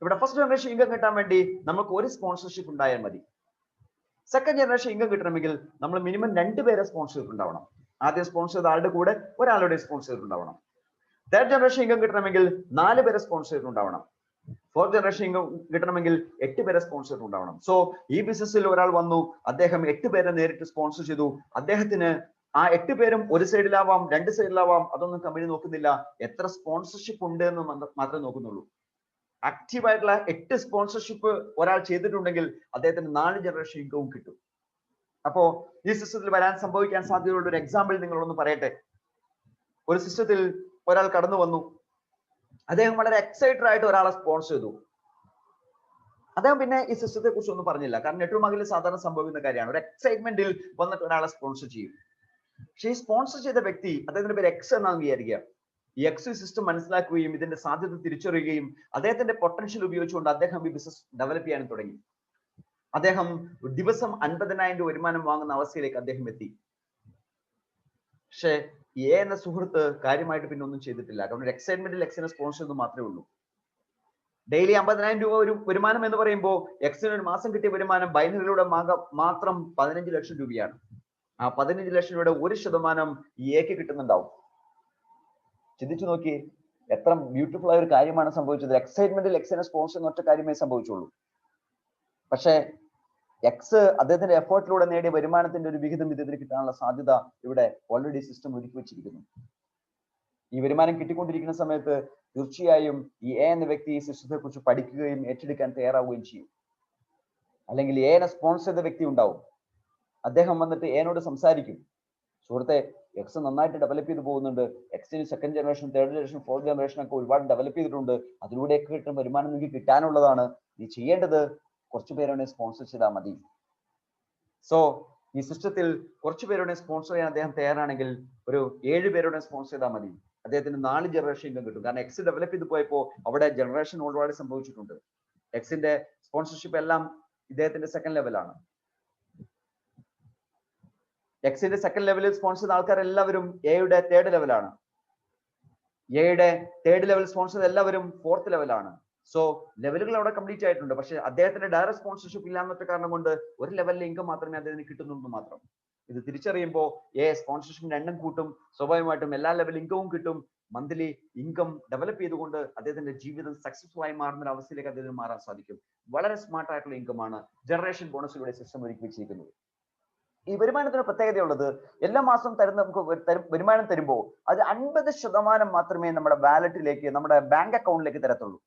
ഇവിടെ ഫസ്റ്റ് ജനറേഷൻ ഇൻകം കിട്ടാൻ വേണ്ടി നമുക്ക് ഒരു സ്പോൺസർഷിപ്പ് ഉണ്ടായാൽ മതി. സെക്കൻഡ് ജനറേഷൻ ഇൻകം കിട്ടണമെങ്കിൽ നമ്മൾ മിനിമം 2 പേരെ സ്പോൺസർ ഉണ്ടാവണം. ആദ്യം സ്പോൺസർ ചെയ്ത ആളുടെ കൂടെ ഒരാളുടെ സ്പോൺസർ ഉണ്ടാവണം. തേർഡ് ജനറേഷൻ ഇൻകം കിട്ടണമെങ്കിൽ 4 പേരെ സ്പോൺസർ ഉണ്ടാവണം. ഫോർത്ത് ജനറേഷൻ ഇൻകം കിട്ടണമെങ്കിൽ 8 പേരെ സ്പോൺസർ ഉണ്ടാവണം. സോ ഈ ബിസിനസ്സിൽ ഒരാൾ വന്നു, അദ്ദേഹം 8 പേരെ നേരിട്ട് സ്പോൺസർ ചെയ്തു. അദ്ദേഹത്തിന് ആ 8 പേരും ഒരു സൈഡിലാവാം, 2 സൈഡിലാവാം, അതൊന്നും കമ്പനി നോക്കുന്നില്ല. എത്ര സ്പോൺസർഷിപ്പ് ഉണ്ട് എന്ന് മാത്രമേ നോക്കുന്നുള്ളൂ. ആക്റ്റീവായിട്ടുള്ള 8 സ്പോൺസർഷിപ്പ് ഒരാൾ ചെയ്തിട്ടുണ്ടെങ്കിൽ അദ്ദേഹത്തിന് 4 ജനറേഷൻ ഇൻകവും കിട്ടും. അപ്പോ ഈ സിസ്റ്റത്തിൽ സംഭവിക്കാൻ സാധ്യതയുള്ള ഒരു എക്സാമ്പിൾ നിങ്ങളൊന്ന് പറയട്ടെ. ഒരു സിസ്റ്റത്തിൽ ഒരാൾ കടന്നു വന്നു, അദ്ദേഹം വളരെ എക്സൈറ്റഡ് ആയിട്ട് ഒരാളെ സ്പോൺസർ ചെയ്തു. അദ്ദേഹം പിന്നെ ഈ സിസ്റ്റത്തെ കുറിച്ച് ഒന്നും പറഞ്ഞില്ല. കാരണം നെറ്റ്വർക്ക് മാർക്കറ്റിൽ സാധാരണ സംഭവിക്കുന്ന കാര്യമാണ്. ഒരു എക്സൈറ്റ്മെന്റിൽ വന്നിട്ട് ഒരാളെ സ്പോൺസർ ചെയ്യും. പക്ഷേ ഈ സ്പോൺസർ ചെയ്ത വ്യക്തി, അദ്ദേഹത്തിന്റെ പേര് എക്സ് എന്നാണ് വിചാരിക്കുക. ഈ എക്സ് സിസ്റ്റം മനസ്സിലാക്കുകയും ഇതിന്റെ സാധ്യത തിരിച്ചറിയുകയും അദ്ദേഹത്തിന്റെ പൊട്ടൻഷ്യൽ ഉപയോഗിച്ചുകൊണ്ട് അദ്ദേഹം ഈ ബിസിനസ് ഡെവലപ്പ് ചെയ്യാൻ തുടങ്ങി. അദ്ദേഹം ദിവസം 50,000 രൂപ വരുമാനം വാങ്ങുന്ന അവസ്ഥയിലേക്ക് അദ്ദേഹം എത്തി. പക്ഷേ എ എന്ന സുഹൃത്ത് കാര്യമായിട്ട് പിന്നെ ഒന്നും ചെയ്തിട്ടില്ല. കാരണം ഒരു എക്സൈറ്റ്മെന്റിൽ എക്സിനെ സ്പോൺസർ ചെയ്ത് മാത്രമേ ഉള്ളൂ. ഡെയിലി 50,000 രൂപ ഒരു വരുമാനം എന്ന് പറയുമ്പോൾ എക്സിന് ഒരു മാസം കിട്ടിയ വരുമാനം ബൈനറിയിലൂടെ മാത്രം 15 ലക്ഷം രൂപയാണ്. ആ 15 ലക്ഷം രൂപയുടെ 1% ഈ എക്ക് കിട്ടുന്നുണ്ടാവും. ചിന്തിച്ചു നോക്കി, എത്ര ബ്യൂട്ടിഫുൾ ആയ ഒരു കാര്യമാണ് സംഭവിച്ചത്. എക്സൈറ്റ്മെന്റിൽ എക്സിനെ സ്പോൺസർ ചെയ്യുന്ന ഒറ്റ കാര്യമേ സംഭവിച്ചുള്ളൂ. പക്ഷേ എക്സ് അദ്ദേഹത്തിന്റെ എഫേർട്ടിലൂടെ നേടിയ വരുമാനത്തിന്റെ ഒരു വിഹിതം ഇതിന് കിട്ടാനുള്ള സാധ്യത ഇവിടെ ഓൾറെഡി സിസ്റ്റം ഒരുക്കി വെച്ചിരിക്കുന്നു. ഈ വരുമാനം കിട്ടിക്കൊണ്ടിരിക്കുന്ന സമയത്ത് തീർച്ചയായും ഈ എ എന്ന വ്യക്തി ഈ സിസ്റ്റത്തെ കുറിച്ച് പഠിക്കുകയും ഏറ്റെടുക്കാൻ തയ്യാറാവുകയും ചെയ്യും. അല്ലെങ്കിൽ എനെ സ്പോൺസർ ചെയ്ത വ്യക്തി ഉണ്ടാവും. അദ്ദേഹം വന്നിട്ട് എനോട് സംസാരിക്കും, സുഹൃത്തെ എക്സ് നന്നായിട്ട് ഡെവലപ്പ് ചെയ്ത് പോകുന്നുണ്ട്, എക്സിന് second generation, third generation, fourth generation ഒക്കെ ഒരുപാട് ഡെവലപ്പ് ചെയ്തിട്ടുണ്ട്, അതിലൂടെയൊക്കെ കിട്ടുന്ന വരുമാനം നിങ്ങൾക്ക് കിട്ടാനുള്ളതാണ്, നീ ചെയ്യേണ്ടത് കുറച്ചു പേരെ സ്പോൺസർ ചെയ്താൽ മതി. സോ ഈ സിസ്റ്റത്തിൽ കുറച്ചു പേരുടെ സ്പോൺസർ ചെയ്യാൻ അദ്ദേഹം തയ്യാറാണെങ്കിൽ ഒരു 7 പേരുടെ സ്പോൺസർ ചെയ്താൽ മതി. അദ്ദേഹത്തിന് 4 ജനറേഷൻ ഇൻകം കിട്ടും. കാരണം എക്സ് ഡെവലപ്പ് ചെയ്ത് പോയപ്പോൾ അവിടെ ജനറേഷൻ ഒരുപാട് സംഭവിച്ചിട്ടുണ്ട്. എക്സിന്റെ സ്പോൺസർഷിപ്പ് എല്ലാം ഇദ്ദേഹത്തിന്റെ സെക്കൻഡ് ലെവലാണ്. എക്സിന്റെ സെക്കൻഡ് ലെവലിൽ സ്പോൺസർ ചെയ്ത ആൾക്കാർ എല്ലാവരും എയുടെ തേർഡ് ലെവലാണ്. എയുടെ തേർഡ് ലെവൽ സ്പോൺസർ എല്ലാവരും ഫോർത്ത് ലെവലാണ്. സോ ലെവലുകൾ അവിടെ കംപ്ലീറ്റ് ആയിട്ടുണ്ട്. പക്ഷെ അദ്ദേഹത്തിന്റെ ഡയറക്റ്റ് സ്പോൺസർഷിപ്പ് ഇല്ലാന്നൊക്കെ കാരണം കൊണ്ട് ഒരു ലെവലിലെ ഇൻകം മാത്രമേ അദ്ദേഹത്തിന് കിട്ടുന്നുള്ളൂ മാത്രം. ഇത് തിരിച്ചറിയുമ്പോൾ സ്പോൺസർഷിപ്പിന്റെ എണ്ണം കൂട്ടും, സ്വാഭാവികമായിട്ടും എല്ലാ ലെവൽ ഇൻകവും കിട്ടും. മന്ത്ലി ഇൻകം ഡെവലപ്പ് ചെയ്തുകൊണ്ട് അദ്ദേഹത്തിന്റെ ജീവിതം സക്സസ്ഫുൾ ആയി മാറുന്ന ഒരു അവസ്ഥയിലേക്ക് അദ്ദേഹത്തിന് മാറാൻ സാധിക്കും. വളരെ സ്മാർട്ട് ആയിട്ടുള്ള ഇൻകമാണ് ജനറേഷൻ ബോണസിലൂടെ സിസ്റ്റം ഒരുക്കി വെച്ചിരിക്കുന്നത്. ഈ വരുമാനത്തിന് പ്രത്യേകതയുള്ളത്, എല്ലാ മാസവും നമുക്ക് വരുമാനം തരുമ്പോൾ അത് 50% മാത്രമേ നമ്മുടെ വാലറ്റിലേക്ക്, നമ്മുടെ ബാങ്ക് അക്കൗണ്ടിലേക്ക് തരത്തുള്ളൂ.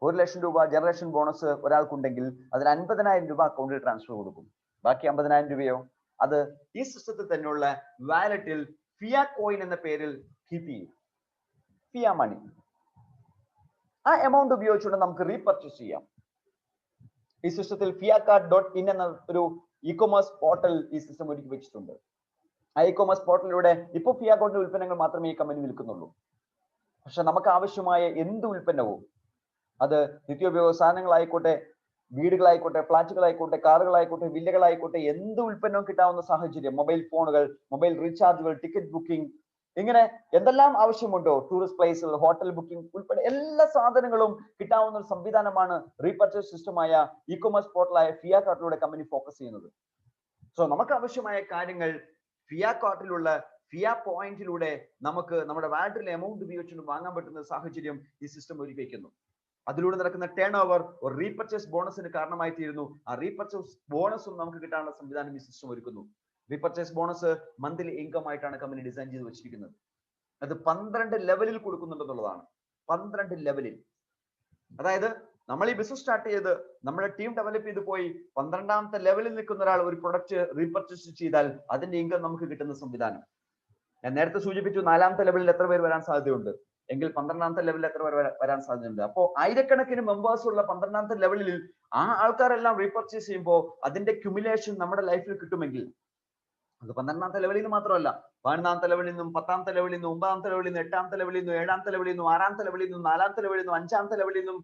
1 ലക്ഷം രൂപ ജനറേഷൻ ബോണസ് ഒരാൾക്കുണ്ടെങ്കിൽ അതിന് 50,000 രൂപ അക്കൗണ്ടിൽ ട്രാൻസ്ഫർ കൊടുക്കും. ബാക്കി 50,000 രൂപയോ അത് ഈ സിസ്റ്റത്തിൽ തന്നെയുള്ള വാലറ്റിൽ ഫിയ കോയിൻ എന്ന പേരിൽ കീപ്പ് ചെയ്യും. ഫിയ മണി. ആ എമൗണ്ട് ഉപയോഗിച്ചുകൊണ്ട് നമുക്ക് റീപർച്ചേസ് ചെയ്യാം. ഈ സിസ്റ്റത്തിൽ fiatcard.in എന്ന ഒരു ഇ-കൊമേഴ്സ് പോർട്ടൽ ഈ സിസ്റ്റം ഒരുക്കി വെച്ചിട്ടുണ്ട്. ആ ഇ-കൊമേഴ്സ് പോർട്ടലിലൂടെ ഇപ്പോൾ ഫിയാക്കോഡിന്റെ ഉൽപ്പന്നങ്ങൾ മാത്രമേ ഈ കമ്പനി വിൽക്കുന്നുള്ളൂ. പക്ഷെ നമുക്ക് ആവശ്യമായ എന്ത് ഉൽപ്പന്നവും, അത് നിത്യോപയോഗ സാധനങ്ങളായിക്കോട്ടെ, വീടുകളായിക്കോട്ടെ, ഫ്ലാറ്റുകളായിക്കോട്ടെ, കാറുകളായിക്കോട്ടെ, വില്ലകളായിക്കോട്ടെ, എന്ത് ഉൽപ്പന്നവും കിട്ടാവുന്ന സാഹചര്യം, മൊബൈൽ ഫോണുകൾ, മൊബൈൽ റീചാർജുകൾ, ടിക്കറ്റ് ബുക്കിംഗ്, ഇങ്ങനെ എന്തെല്ലാം ആവശ്യമുണ്ടോ, ടൂറിസ്റ്റ് പ്ലേസുകൾ, ഹോട്ടൽ ബുക്കിംഗ് ഉൾപ്പെടെ എല്ലാ സാധനങ്ങളും കിട്ടാവുന്ന ഒരു സംവിധാനമാണ് റീപർച്ചേസ് സിസ്റ്റമായ ഇ-കൊമേഴ്സ് പോർട്ടലായ ഫിയാകാർട്ടിലൂടെ കമ്പനി ഫോക്കസ് ചെയ്യുന്നത്. സോ നമുക്ക് ആവശ്യമായ കാര്യങ്ങൾ ഫിയാകാർട്ടിലുള്ള ഫിയ പോയിന്റിലൂടെ നമുക്ക് നമ്മുടെ വാലറ്റിലെ എമൗണ്ട് ഉപയോഗിച്ചുകൊണ്ട് വാങ്ങാൻ പറ്റുന്ന സാഹചര്യം ഈ സിസ്റ്റം ഒരുക്കി വയ്ക്കുന്നു. അതിലൂടെ നടക്കുന്ന ടേൺ ഓവർ ഒരു റീപർച്ചേസ് ബോണസിന് കാരണമായി തീരുന്നു. ആ റീപർച്ചേസ് ബോണസും നമുക്ക് കിട്ടാനുള്ള സംവിധാനം ഈ സിസ്റ്റം ഒരുക്കുന്നു. റീപർച്ചേസ് ബോണസ് മന്ത്ലി ഇൻകം ആയിട്ടാണ് കമ്പനി ഡിസൈൻ ചെയ്ത് വെച്ചിരിക്കുന്നത്. അത് 12 ലെവലിൽ കൊടുക്കുന്നുണ്ടെന്നുള്ളതാണ്. 12 ലെവലിൽ. അതായത് നമ്മൾ ഈ ബിസിനസ് സ്റ്റാർട്ട് ചെയ്ത് നമ്മുടെ ടീം ഡെവലപ്പ് ചെയ്ത് പോയി 12ാമത്തെ ലെവലിൽ നിൽക്കുന്ന ഒരാൾ ഒരു പ്രൊഡക്റ്റ് റീപർച്ചേസ് ചെയ്താൽ അതിന്റെ ഇൻകം നമുക്ക് കിട്ടുന്ന സംവിധാനം. ഞാൻ നേരത്തെ സൂചിപ്പിച്ചു 4ാമത്തെ ലെവലിൽ എത്ര പേര് വരാൻ സാധ്യതയുണ്ട്. എങ്കിൽ 12ാമത്തെ ലെവലിൽ എത്ര വരാൻ സാധ്യതയുണ്ട്? അപ്പോൾ ആയിരക്കണക്കിന് മെമ്പേഴ്സ് ഉള്ള 12ാമത്തെ ലെവലിൽ ആ ആൾക്കാരെല്ലാം റീപർച്ചേസ് ചെയ്യുമ്പോൾ അതിന്റെ ക്യുമുലേഷൻ നമ്മുടെ ലൈഫിൽ കിട്ടുമെങ്കിൽ അത് 12ാമത്തെ ലെവലിൽ നിന്ന് മാത്രമല്ല, 11ാമത്തെ ലെവലിൽ നിന്നും 10ാമത്തെ ലെവലിൽ നിന്നും 9ാമത്തെ ലെവലിൽ നിന്നും 8ാമത്തെ ലെവലിൽ നിന്നും 7ാമത്തെ ലെവലിൽ നിന്നും 6ാമത്തെ ലെവലിൽ നിന്നും 4ാമത്തെ ലെവലിൽ നിന്നും 5ാമത്തെ ലെവലിൽ നിന്നും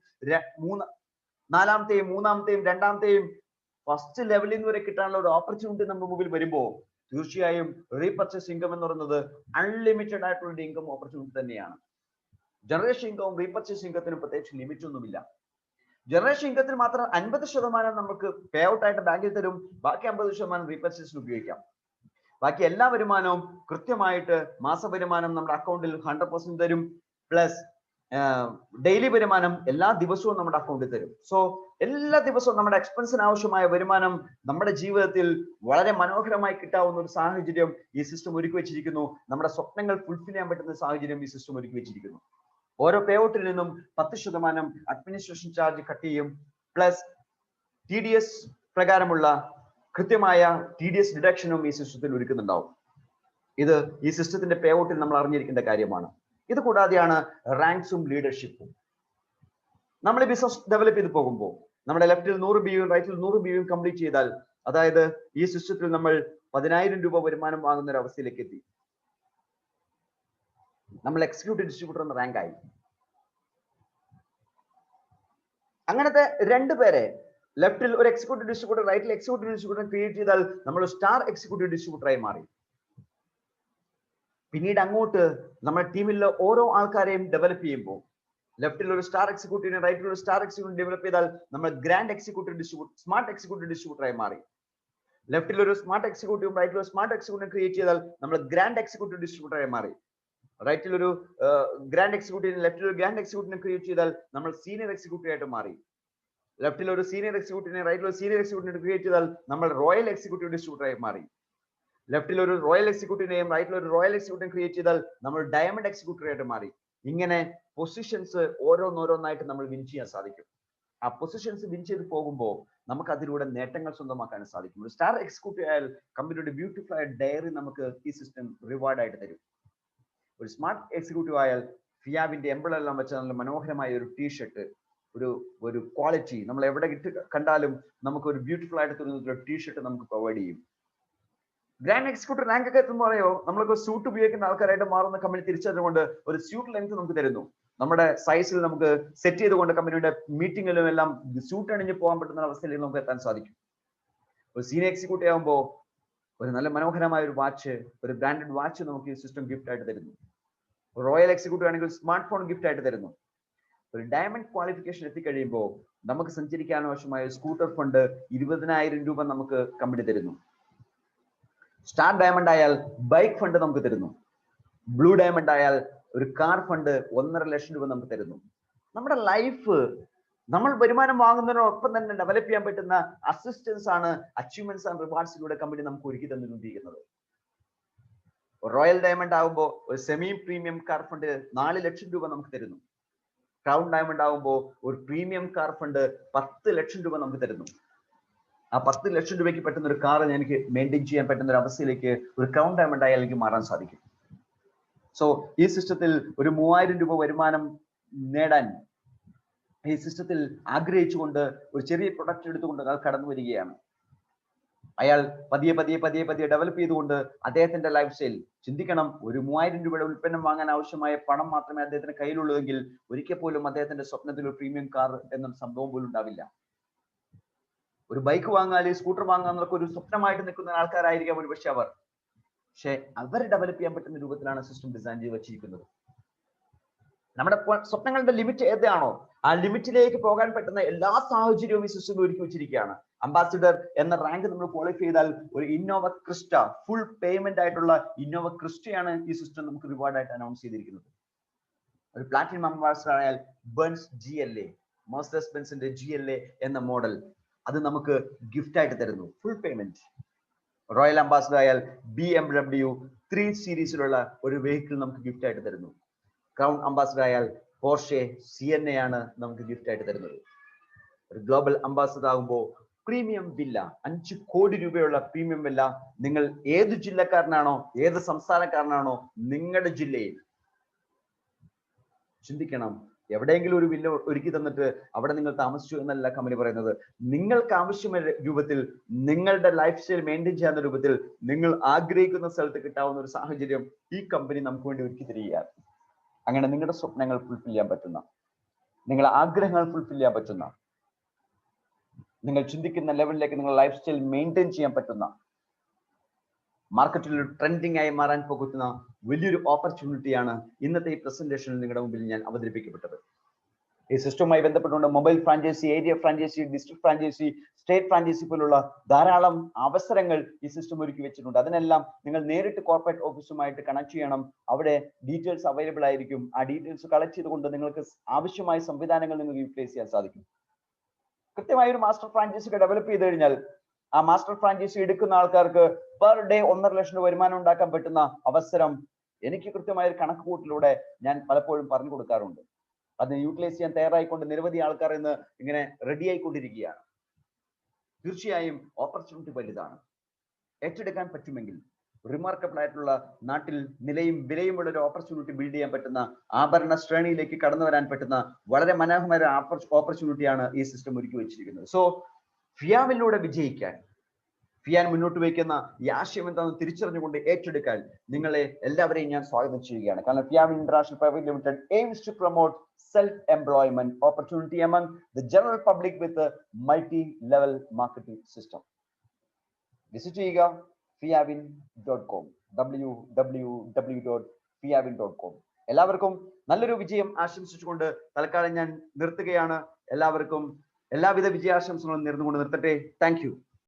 4ാമത്തെയും 3ാമത്തെയും 2ാമത്തെയും ഫസ്റ്റ് ലെവലിൽ നിന്ന് വരെ കിട്ടാനുള്ള ഒരു ഓപ്പർച്യൂണിറ്റി നമ്മുടെ മുമ്പിൽ വരുമ്പോൾ തീർച്ചയായും റീപർച്ചേസ് ഇൻകം എന്ന് പറയുന്നത് അൺലിമിറ്റഡ് ആയിട്ടുള്ള ഇൻകം ഓപ്പർച്യൂണിറ്റി തന്നെയാണ്. ജനറേഷൻ ഇൻകവും റീപർച്ചേസ് ഇൻകത്തിനും പ്രത്യേകിച്ച് ലിമിറ്റ് ഒന്നുമില്ല. ജനറേഷൻ ഇൻകത്തിന് മാത്രം 50% നമുക്ക് പേ ഔട്ട് ആയിട്ട് ബാങ്കിൽ തരും, ബാക്കി 50% റീപർച്ചേസിന് ഉപയോഗിക്കാം. ബാക്കി എല്ലാ വരുമാനവും കൃത്യമായിട്ട് മാസവരുമാനം നമ്മുടെ അക്കൗണ്ടിൽ 100% തരും, പ്ലസ് ഡെയിലി വരുമാനം എല്ലാ ദിവസവും നമ്മുടെ അക്കൗണ്ടിൽ തരും. സോ എല്ലാ ദിവസവും നമ്മുടെ എക്സ്പെൻസിന് ആവശ്യമായ വരുമാനം നമ്മുടെ ജീവിതത്തിൽ വളരെ മനോഹരമായി കിട്ടാവുന്ന ഒരു സാഹചര്യം ഈ സിസ്റ്റം ഒരുക്കി വെച്ചിരിക്കുന്നു. നമ്മുടെ സ്വപ്നങ്ങൾ ഫുൾഫിൽ ചെയ്യാൻ പറ്റുന്ന സാഹചര്യം ഈ സിസ്റ്റം ഒരുക്കി വെച്ചിരിക്കുന്നു. ഓരോ പേ ഔട്ടിൽ നിന്നും 10% അഡ്മിനിസ്ട്രേഷൻ ചാർജ് കട്ട് ചെയ്യും, പ്ലസ് TDS പ്രകാരമുള്ള കൃത്യമായ TDS ഡിഡക്ഷനും ഈ സിസ്റ്റത്തിൽ ഒരുക്കുന്നുണ്ടാവും. ഇത് ഈ സിസ്റ്റത്തിന്റെ പേ ഔട്ടിൽ നമ്മൾ അറിഞ്ഞിരിക്കേണ്ട കാര്യമാണ്. ഇത് കൂടാതെയാണ് റാങ്ക്സും ലീഡർഷിപ്പും. നമ്മൾ ഈ ബിസിനസ് ഡെവലപ്പ് ചെയ്ത് പോകുമ്പോൾ നമ്മുടെ ലെഫ്റ്റിൽ 100 BU റൈറ്റിൽ 100 BU കംപ്ലീറ്റ് ചെയ്താൽ, അതായത് ഈ സിസ്റ്റത്തിൽ നമ്മൾ 10,000 രൂപ വരുമാനം വാങ്ങുന്ന ഒരു അവസ്ഥയിലേക്ക് എത്തി. നമ്മൾ എക്സിക്യൂട്ടീവ് ഡിസ്ട്രിബ്യൂട്ടർ എന്ന റാങ്ക് ആയി. അങ്ങനത്തെ 2 പേരെ ലെഫ്റ്റിൽ ഒരു എക്സിക്യൂട്ടീവ് ഡിസ്ട്രിബ്യൂട്ടർ, റൈറ്റിൽ എക്സിക്യൂട്ടീവ് ഡിസ്ട്രിബ്യൂട്ടർ ക്രിയേറ്റ് ചെയ്താൽ നമ്മൾ സ്റ്റാർ എക്സിക്യൂട്ടീവ് ഡിസ്ട്രിബ്യൂട്ടറായി മാറി. പിന്നീട് അങ്ങോട്ട് നമ്മുടെ ടീമിലെ ഓരോ ആൾക്കാരെയും ഡെവലപ്പ് ചെയ്യുമ്പോൾ ലെഫ്റ്റിൽ ഒരു സ്റ്റാർ എക്സിക്യൂട്ടീവിനെ റൈറ്റിൽ ഒരു സ്റ്റാർ എക്സിക്യൂട്ടീവ് ഡെവലപ്പ് ചെയ്താൽ നമ്മൾ grand executive distributor, smart executive ഡിസ്ട്രിബ്യൂട്ടറായി മാറി. ലെഫ്റ്റിൽ ഒരു സ്മാർട്ട് എക്സിക്യൂട്ടീവും റൈറ്റിൽ ഒരു സ്മാർട്ട് എക്സിക്യൂട്ടീവ് ക്രിയേറ്റ് ചെയ്താൽ നമ്മൾ ഗ്രാൻഡ് എക്സിക്യൂട്ടീവ് ഡിസ്ട്രിബ്യൂട്ടറായി മാറി. റൈറ്റിൽ ഒരു ഗ്രാൻഡ് എക്സിക്യൂട്ടീവ്, ലെഫ്റ്റിൽ ഒരു ഗ്രാൻഡ് എക്സിക്യൂട്ടീവിനെ ക്രിയേറ്റ് ചെയ്താൽ നമ്മൾ സീനിയർ എക്സിക്യൂട്ടീവ് ആയിട്ട് മാറി. ലെഫ്റ്റിൽ ഒരു സീനിയർ എക്സിക്യൂട്ടീവിനെ റൈറ്റിൽ ഒരു സീനിയർ എക്സിക്യൂട്ടീവിനെ ക്രിയേറ്റ് ചെയ്താൽ നമ്മൾ റോയൽ എക്സിക്യൂട്ടീവ് ഡിസ്ട്രിബ്യൂട്ടറായി മാറി. ലെഫ്റ്റിൽ ഒരു റോയൽ എക്സിക്യൂട്ടീവിനെയും റൈറ്റിൽ ഒരു റോയൽ എക്സിക്യൂട്ടീവ് ക്രിയേറ്റ് ചെയ്താൽ നമ്മൾ ഡയമണ്ട് എക്സിക്യൂട്ടീവ് ആയിട്ട് മാറി. ഇങ്ങനെ പൊസിഷൻസ് ഓരോന്നോരോന്നായിട്ട് നമ്മൾ വിൻ ചെയ്യാൻ സാധിക്കും. ആ പൊസിഷൻസ് വിൻ ചെയ്ത് പോകുമ്പോൾ നമുക്ക് അതിലൂടെ നേട്ടങ്ങൾ സ്വന്തമാക്കാൻ സാധിക്കും. ഒരു സ്റ്റാർ എക്സിക്യൂട്ടീവ് ആയാൽ കമ്പനിയുടെ ബ്യൂട്ടിഫുൾ ആയ ഡയറി നമുക്ക് ഈ സിസ്റ്റം റിവാർഡ് ആയിട്ട് തരും. ഒരു സ്മാർട്ട് എക്സിക്യൂട്ടീവ് ആയാൽ ഫിയാബിന്റെ എംബ്ലം എല്ലാം വെച്ച നല്ല മനോഹരമായ ഒരു ടീഷർട്ട്, ഒരു ക്വാളിറ്റി നമ്മൾ എവിടെ കണ്ടാലും നമുക്ക് ഒരു ബ്യൂട്ടിഫുൾ ആയിട്ട് തോന്നുന്ന ഒരു ടീഷർട്ട് നമുക്ക് പ്രൊവൈഡ് ചെയ്യും. ഗ്രാൻഡ് എക്സിക്യൂട്ടീവ് റാങ്ക് ഒക്കെ എത്തുമ്പോൾ പറയോ നമ്മൾക്ക് സ്യൂട്ട് ഉപയോഗിക്കുന്ന ആൾക്കാരായിട്ട് മാറുന്ന കമ്പനി തിരിച്ചറിഞ്ഞുകൊണ്ട് ഒരു സ്യൂട്ട് ലെങ്ത് നമുക്ക് തരുന്നു. നമ്മുടെ സൈസിൽ നമുക്ക് സെറ്റ് ചെയ്തുകൊണ്ട് കമ്പനിയുടെ മീറ്റിങ്ങിലും എല്ലാം സ്യൂട്ട് അണിഞ്ഞ് പോകാൻ പറ്റുന്ന അവസ്ഥയിലേക്ക് നമുക്ക് എത്താൻ സാധിക്കും. ഒരു സീനിയർ എക്സിക്യൂട്ടീവ് ആകുമ്പോൾ ഒരു നല്ല മനോഹരമായ ഒരു വാച്ച്, ഒരു ബ്രാൻഡഡ് വാച്ച് നമുക്ക് ഈ സിസ്റ്റം ഗിഫ്റ്റ് ആയിട്ട് തരുന്നു. റോയൽ എക്സിക്യൂട്ടീവ് ആണെങ്കിൽ സ്മാർട്ട് ഫോൺ ഗിഫ്റ്റ് ആയിട്ട് തരുന്നു. ഒരു ഡയമണ്ട് ക്വാളിഫിക്കേഷൻ എത്തിക്കഴിയുമ്പോൾ നമുക്ക് സഞ്ചരിക്കാൻ ആവശ്യമായ സ്കൂട്ടർ ഫണ്ട് 20,000 രൂപ നമുക്ക് കമ്പനി തരുന്നു. സ്റ്റാർ ഡയമണ്ട് ആയാൽ ബൈക്ക് ഫണ്ട് നമുക്ക് തരുന്നു. ബ്ലൂ ഡയമണ്ട് ആയാൽ ഒരു കാർ ഫണ്ട് 1.5 ലക്ഷം രൂപ നമുക്ക് തരുന്നു. നമ്മുടെ ലൈഫ് നമ്മൾ വരുമാനം വാങ്ങുന്നതിനോടൊപ്പം തന്നെ ഡെവലപ്പ് ചെയ്യാൻ പറ്റുന്ന അസിസ്റ്റൻസ് ആണ് അച്ചീവ്മെന്റ്സ് ആൻഡ് റിവാർഡ്സിലൂടെ കമ്പനി നമുക്ക് ഒരുക്കി തന്നിരിക്കുന്നത്. റോയൽ ഡയമണ്ട് ആകുമ്പോൾ ഒരു സെമി പ്രീമിയം കാർ ഫണ്ട് 4 ലക്ഷം രൂപ നമുക്ക് തരുന്നു. ക്രൗൺ ഡയമണ്ട് ആകുമ്പോൾ ഒരു പ്രീമിയം കാർ ഫണ്ട് 10 ലക്ഷം രൂപ നമുക്ക് തരുന്നു. ആ 10 ലക്ഷം രൂപയ്ക്ക് പറ്റുന്ന ഒരു കാർ എനിക്ക് മെയിൻറ്റെയിൻ ചെയ്യാൻ പറ്റുന്ന ഒരു അവസ്ഥയിലേക്ക് ഒരു ക്രൗൺ ഡയമണ്ട് ആയാൽ എനിക്ക് മാറാൻ സാധിക്കും. സോ ഈ സിസ്റ്റത്തിൽ ഒരു 3000 രൂപ വരുമാനം നേടാൻ ഈ സിസ്റ്റത്തിൽ ആഗ്രഹിച്ചുകൊണ്ട് ഒരു ചെറിയ പ്രൊഡക്റ്റ് എടുത്തുകൊണ്ട് അയാൾ കടന്നു വരികയാണ്. അയാൾ പതിയെ ഡെവലപ്പ് ചെയ്തുകൊണ്ട് അദ്ദേഹത്തിന്റെ ലൈഫ് സ്റ്റൈൽ ചിന്തിക്കണം. ഒരു 3000 രൂപയുടെ ഉൽപ്പന്നം വാങ്ങാൻ ആവശ്യമായ പണം മാത്രമേ അദ്ദേഹത്തിന്റെ കയ്യിലുള്ളൂവെങ്കിൽ ഒരിക്കൽ പോലും അദ്ദേഹത്തിന്റെ സ്വപ്നത്തിൽ ഒരു പ്രീമിയം കാർ എന്ന സംഭവം പോലും ഉണ്ടാവില്ല. ഒരു ബൈക്ക് വാങ്ങാൻ, സ്കൂട്ടർ വാങ്ങാൻ എന്നൊക്കെ ഒരു സ്വപ്നമായിട്ട് നിൽക്കുന്ന ആൾക്കാരായിരിക്കാം ഒരു പക്ഷെ അവർ. പക്ഷെ അവരെ ഡെവലപ്പ് ചെയ്യാൻ പറ്റുന്ന രൂപത്തിലാണ് സിസ്റ്റം ഡിസൈൻ ചെയ്ത് വെച്ചിരിക്കുന്നത്. നമ്മുടെ സ്വപ്നങ്ങളുടെ ലിമിറ്റ് ഏതാണോ ആ ലിമിറ്റിലേക്ക് പോകാൻ പറ്റുന്ന എല്ലാ സാഹചര്യവും ഈ സിസ്റ്റം ഒരുക്കി വെച്ചിരിക്കുകയാണ്. അംബാസിഡർ എന്ന റാങ്ക് നമ്മൾ ക്വാളിഫൈ ചെയ്താൽ ഒരു ഇന്നോവ ക്രിസ്റ്റ ഫുൾ പേയ്മെന്റ് ആയിട്ടുള്ള ഇന്നോവ ക്രിസ്റ്റയാണ് ഈ സിസ്റ്റം നമുക്ക് റിവാർഡ് ആയിട്ട് അനൗൺസ് ചെയ്തിരിക്കുന്നത്. ഒരു പ്ലാറ്റിനം അംബാസിഡർ ആയാൽ ബെൻസ് GLA, മെർസിഡസ് ബെൻസിന്റെ GLA എന്ന മോഡൽ അത് നമുക്ക് ഗിഫ്റ്റ് ആയിട്ട് തരുന്നു, ഫുൾ പേയ്മെന്റ്. റോയൽ അംബാസിഡർ ആയാൽ BMW 3 സീരീസിലുള്ള ഒരു വെഹിക്കിൾ നമുക്ക് ഗിഫ്റ്റ് ആയിട്ട് തരുന്നു. ക്രൗൺ അംബാസിഡർ ആയാൽ പോർഷെ CNA ആണ് നമുക്ക് ഗിഫ്റ്റ് ആയിട്ട് തരുന്നത്. ഒരു ഗ്ലോബൽ അംബാസിഡർ ആകുമ്പോൾ പ്രീമിയം വില്ല, 5 കോടി രൂപയുള്ള പ്രീമിയം വില്ല നിങ്ങൾ ഏത് ജില്ലക്കാരനാണോ ഏത് സംസ്ഥാനക്കാരനാണോ നിങ്ങളുടെ ജില്ലയിൽ ചിന്തിക്കണം. എവിടെയെങ്കിലും ഒരു വില്ല ഒരുക്കി തന്നിട്ട് അവിടെ നിങ്ങൾ താമസിച്ചു എന്നല്ല കമ്പനി പറയുന്നത്. നിങ്ങൾക്ക് ആവശ്യമായ രൂപത്തിൽ നിങ്ങളുടെ ലൈഫ് സ്റ്റൈൽ മെയിൻറ്റെയിൻ ചെയ്യുന്ന രൂപത്തിൽ നിങ്ങൾ ആഗ്രഹിക്കുന്ന സ്ഥലത്ത് കിട്ടാവുന്ന ഒരു സാഹചര്യം ഈ കമ്പനി നമുക്ക് വേണ്ടി ഒരുക്കി തരികയാണ്. അങ്ങനെ നിങ്ങളുടെ സ്വപ്നങ്ങൾ ഫുൾഫിൽ ചെയ്യാൻ പറ്റുന്ന, നിങ്ങളുടെ ആഗ്രഹങ്ങൾ ഫുൾഫിൽ ചെയ്യാൻ പറ്റുന്ന, നിങ്ങൾ ചിന്തിക്കുന്ന ലെവലിലേക്ക് നിങ്ങൾ ലൈഫ് സ്റ്റൈൽ മെയിൻറ്റെയിൻ ചെയ്യാൻ പറ്റുന്ന, മാർക്കറ്റിൽ ട്രെൻഡിങ് ആയി മാറാൻ പോകുന്ന വലിയൊരു ഓപ്പർച്യൂണിറ്റിയാണ് ഇന്നത്തെ ഈ പ്രസന്റേഷനിൽ നിങ്ങളുടെ മുമ്പിൽ ഞാൻ അവതരിപ്പിക്കപ്പെട്ടത്. ഈ സിസ്റ്റവുമായി ബന്ധപ്പെട്ടുകൊണ്ട് mobile franchise, area franchise, district franchise, state franchise പോലുള്ള ധാരാളം അവസരങ്ങൾ ഈ സിസ്റ്റം ഒരുക്കി വെച്ചിട്ടുണ്ട്. അതിനെല്ലാം നിങ്ങൾ നേരിട്ട് കോർപ്പറേറ്റ് ഓഫീസുമായിട്ട് കണക്ട് ചെയ്യണം. അവിടെ ഡീറ്റെയിൽസ് അവൈലബിൾ ആയിരിക്കും. ആ ഡീറ്റെയിൽസ് കളക്ട് ചെയ്തുകൊണ്ട് നിങ്ങൾക്ക് ആവശ്യമായ സംവിധാനങ്ങൾ നിങ്ങൾക്ക് യൂട്ടിലൈസ് ചെയ്യാൻ സാധിക്കും. കൃത്യമായ ഒരു മാസ്റ്റർ ഫ്രാഞ്ചൈസി ഡെവലപ്പ് ചെയ്ത് കഴിഞ്ഞാൽ ആ മാസ്റ്റർ ഫ്രാഞ്ചൈസി എടുക്കുന്ന ആൾക്കാർക്ക് പെർ ഡേ 1.5 ലക്ഷം രൂപ വരുമാനം ഉണ്ടാക്കാൻ പറ്റുന്ന അവസരം എനിക്ക് കൃത്യമായ ഒരു കണക്കുകൂട്ടിലൂടെ ഞാൻ പലപ്പോഴും പറഞ്ഞു കൊടുക്കാറുണ്ട്. അതിനെ യൂട്ടിലൈസ് ചെയ്യാൻ തയ്യാറായിക്കൊണ്ട് നിരവധി ആൾക്കാർ ഇന്ന് ഇങ്ങനെ റെഡി ആയിക്കൊണ്ടിരിക്കുകയാണ്. തീർച്ചയായും ഓപ്പർച്യൂണിറ്റി വലുതാണ്. ഏറ്റെടുക്കാൻ പറ്റുമെങ്കിൽ റിമാർക്കബിൾ ആയിട്ടുള്ള നാട്ടിൽ നിലയും വിലയുമുള്ള ഒരു ഓപ്പർച്യൂണിറ്റി ബിൽഡ് ചെയ്യാൻ പറ്റുന്ന, ആഭരണ ശ്രേണിയിലേക്ക് കടന്നു വരാൻ പറ്റുന്ന വളരെ മനോഹരമായ ഓപ്പർച്യൂണിറ്റിയാണ് ഈ സിസ്റ്റം ഒരുക്കി വെച്ചിരിക്കുന്നത്. സോ ഫിയാമിലൂടെ വിജയിക്കാൻ, ഫിയാൻ മുന്നോട്ട് വയ്ക്കുന്ന ഈ ആശയം എന്താണെന്ന് തിരിച്ചറിഞ്ഞുകൊണ്ട് ഏറ്റെടുക്കാൻ നിങ്ങളെ എല്ലാവരെയും ഞാൻ സ്വാഗതം ചെയ്യുകയാണ്. കാരണം ഫിയാമിൻ international private limited aims to promote self-employment opportunity among the general public with a multi-level marketing system. Visit ചെയ്യുക fiavin.com, www.fiavin.com. എല്ലാവർക്കും നല്ലൊരു വിജയം ആശംസിച്ചുകൊണ്ട് തൽക്കാലം ഞാൻ നിർത്തുകയാണ്. എല്ലാവർക്കും എല്ലാവിധ വിജയാശംസകളും നേർന്നുകൊണ്ട് നിർത്തട്ടെ. Thank you.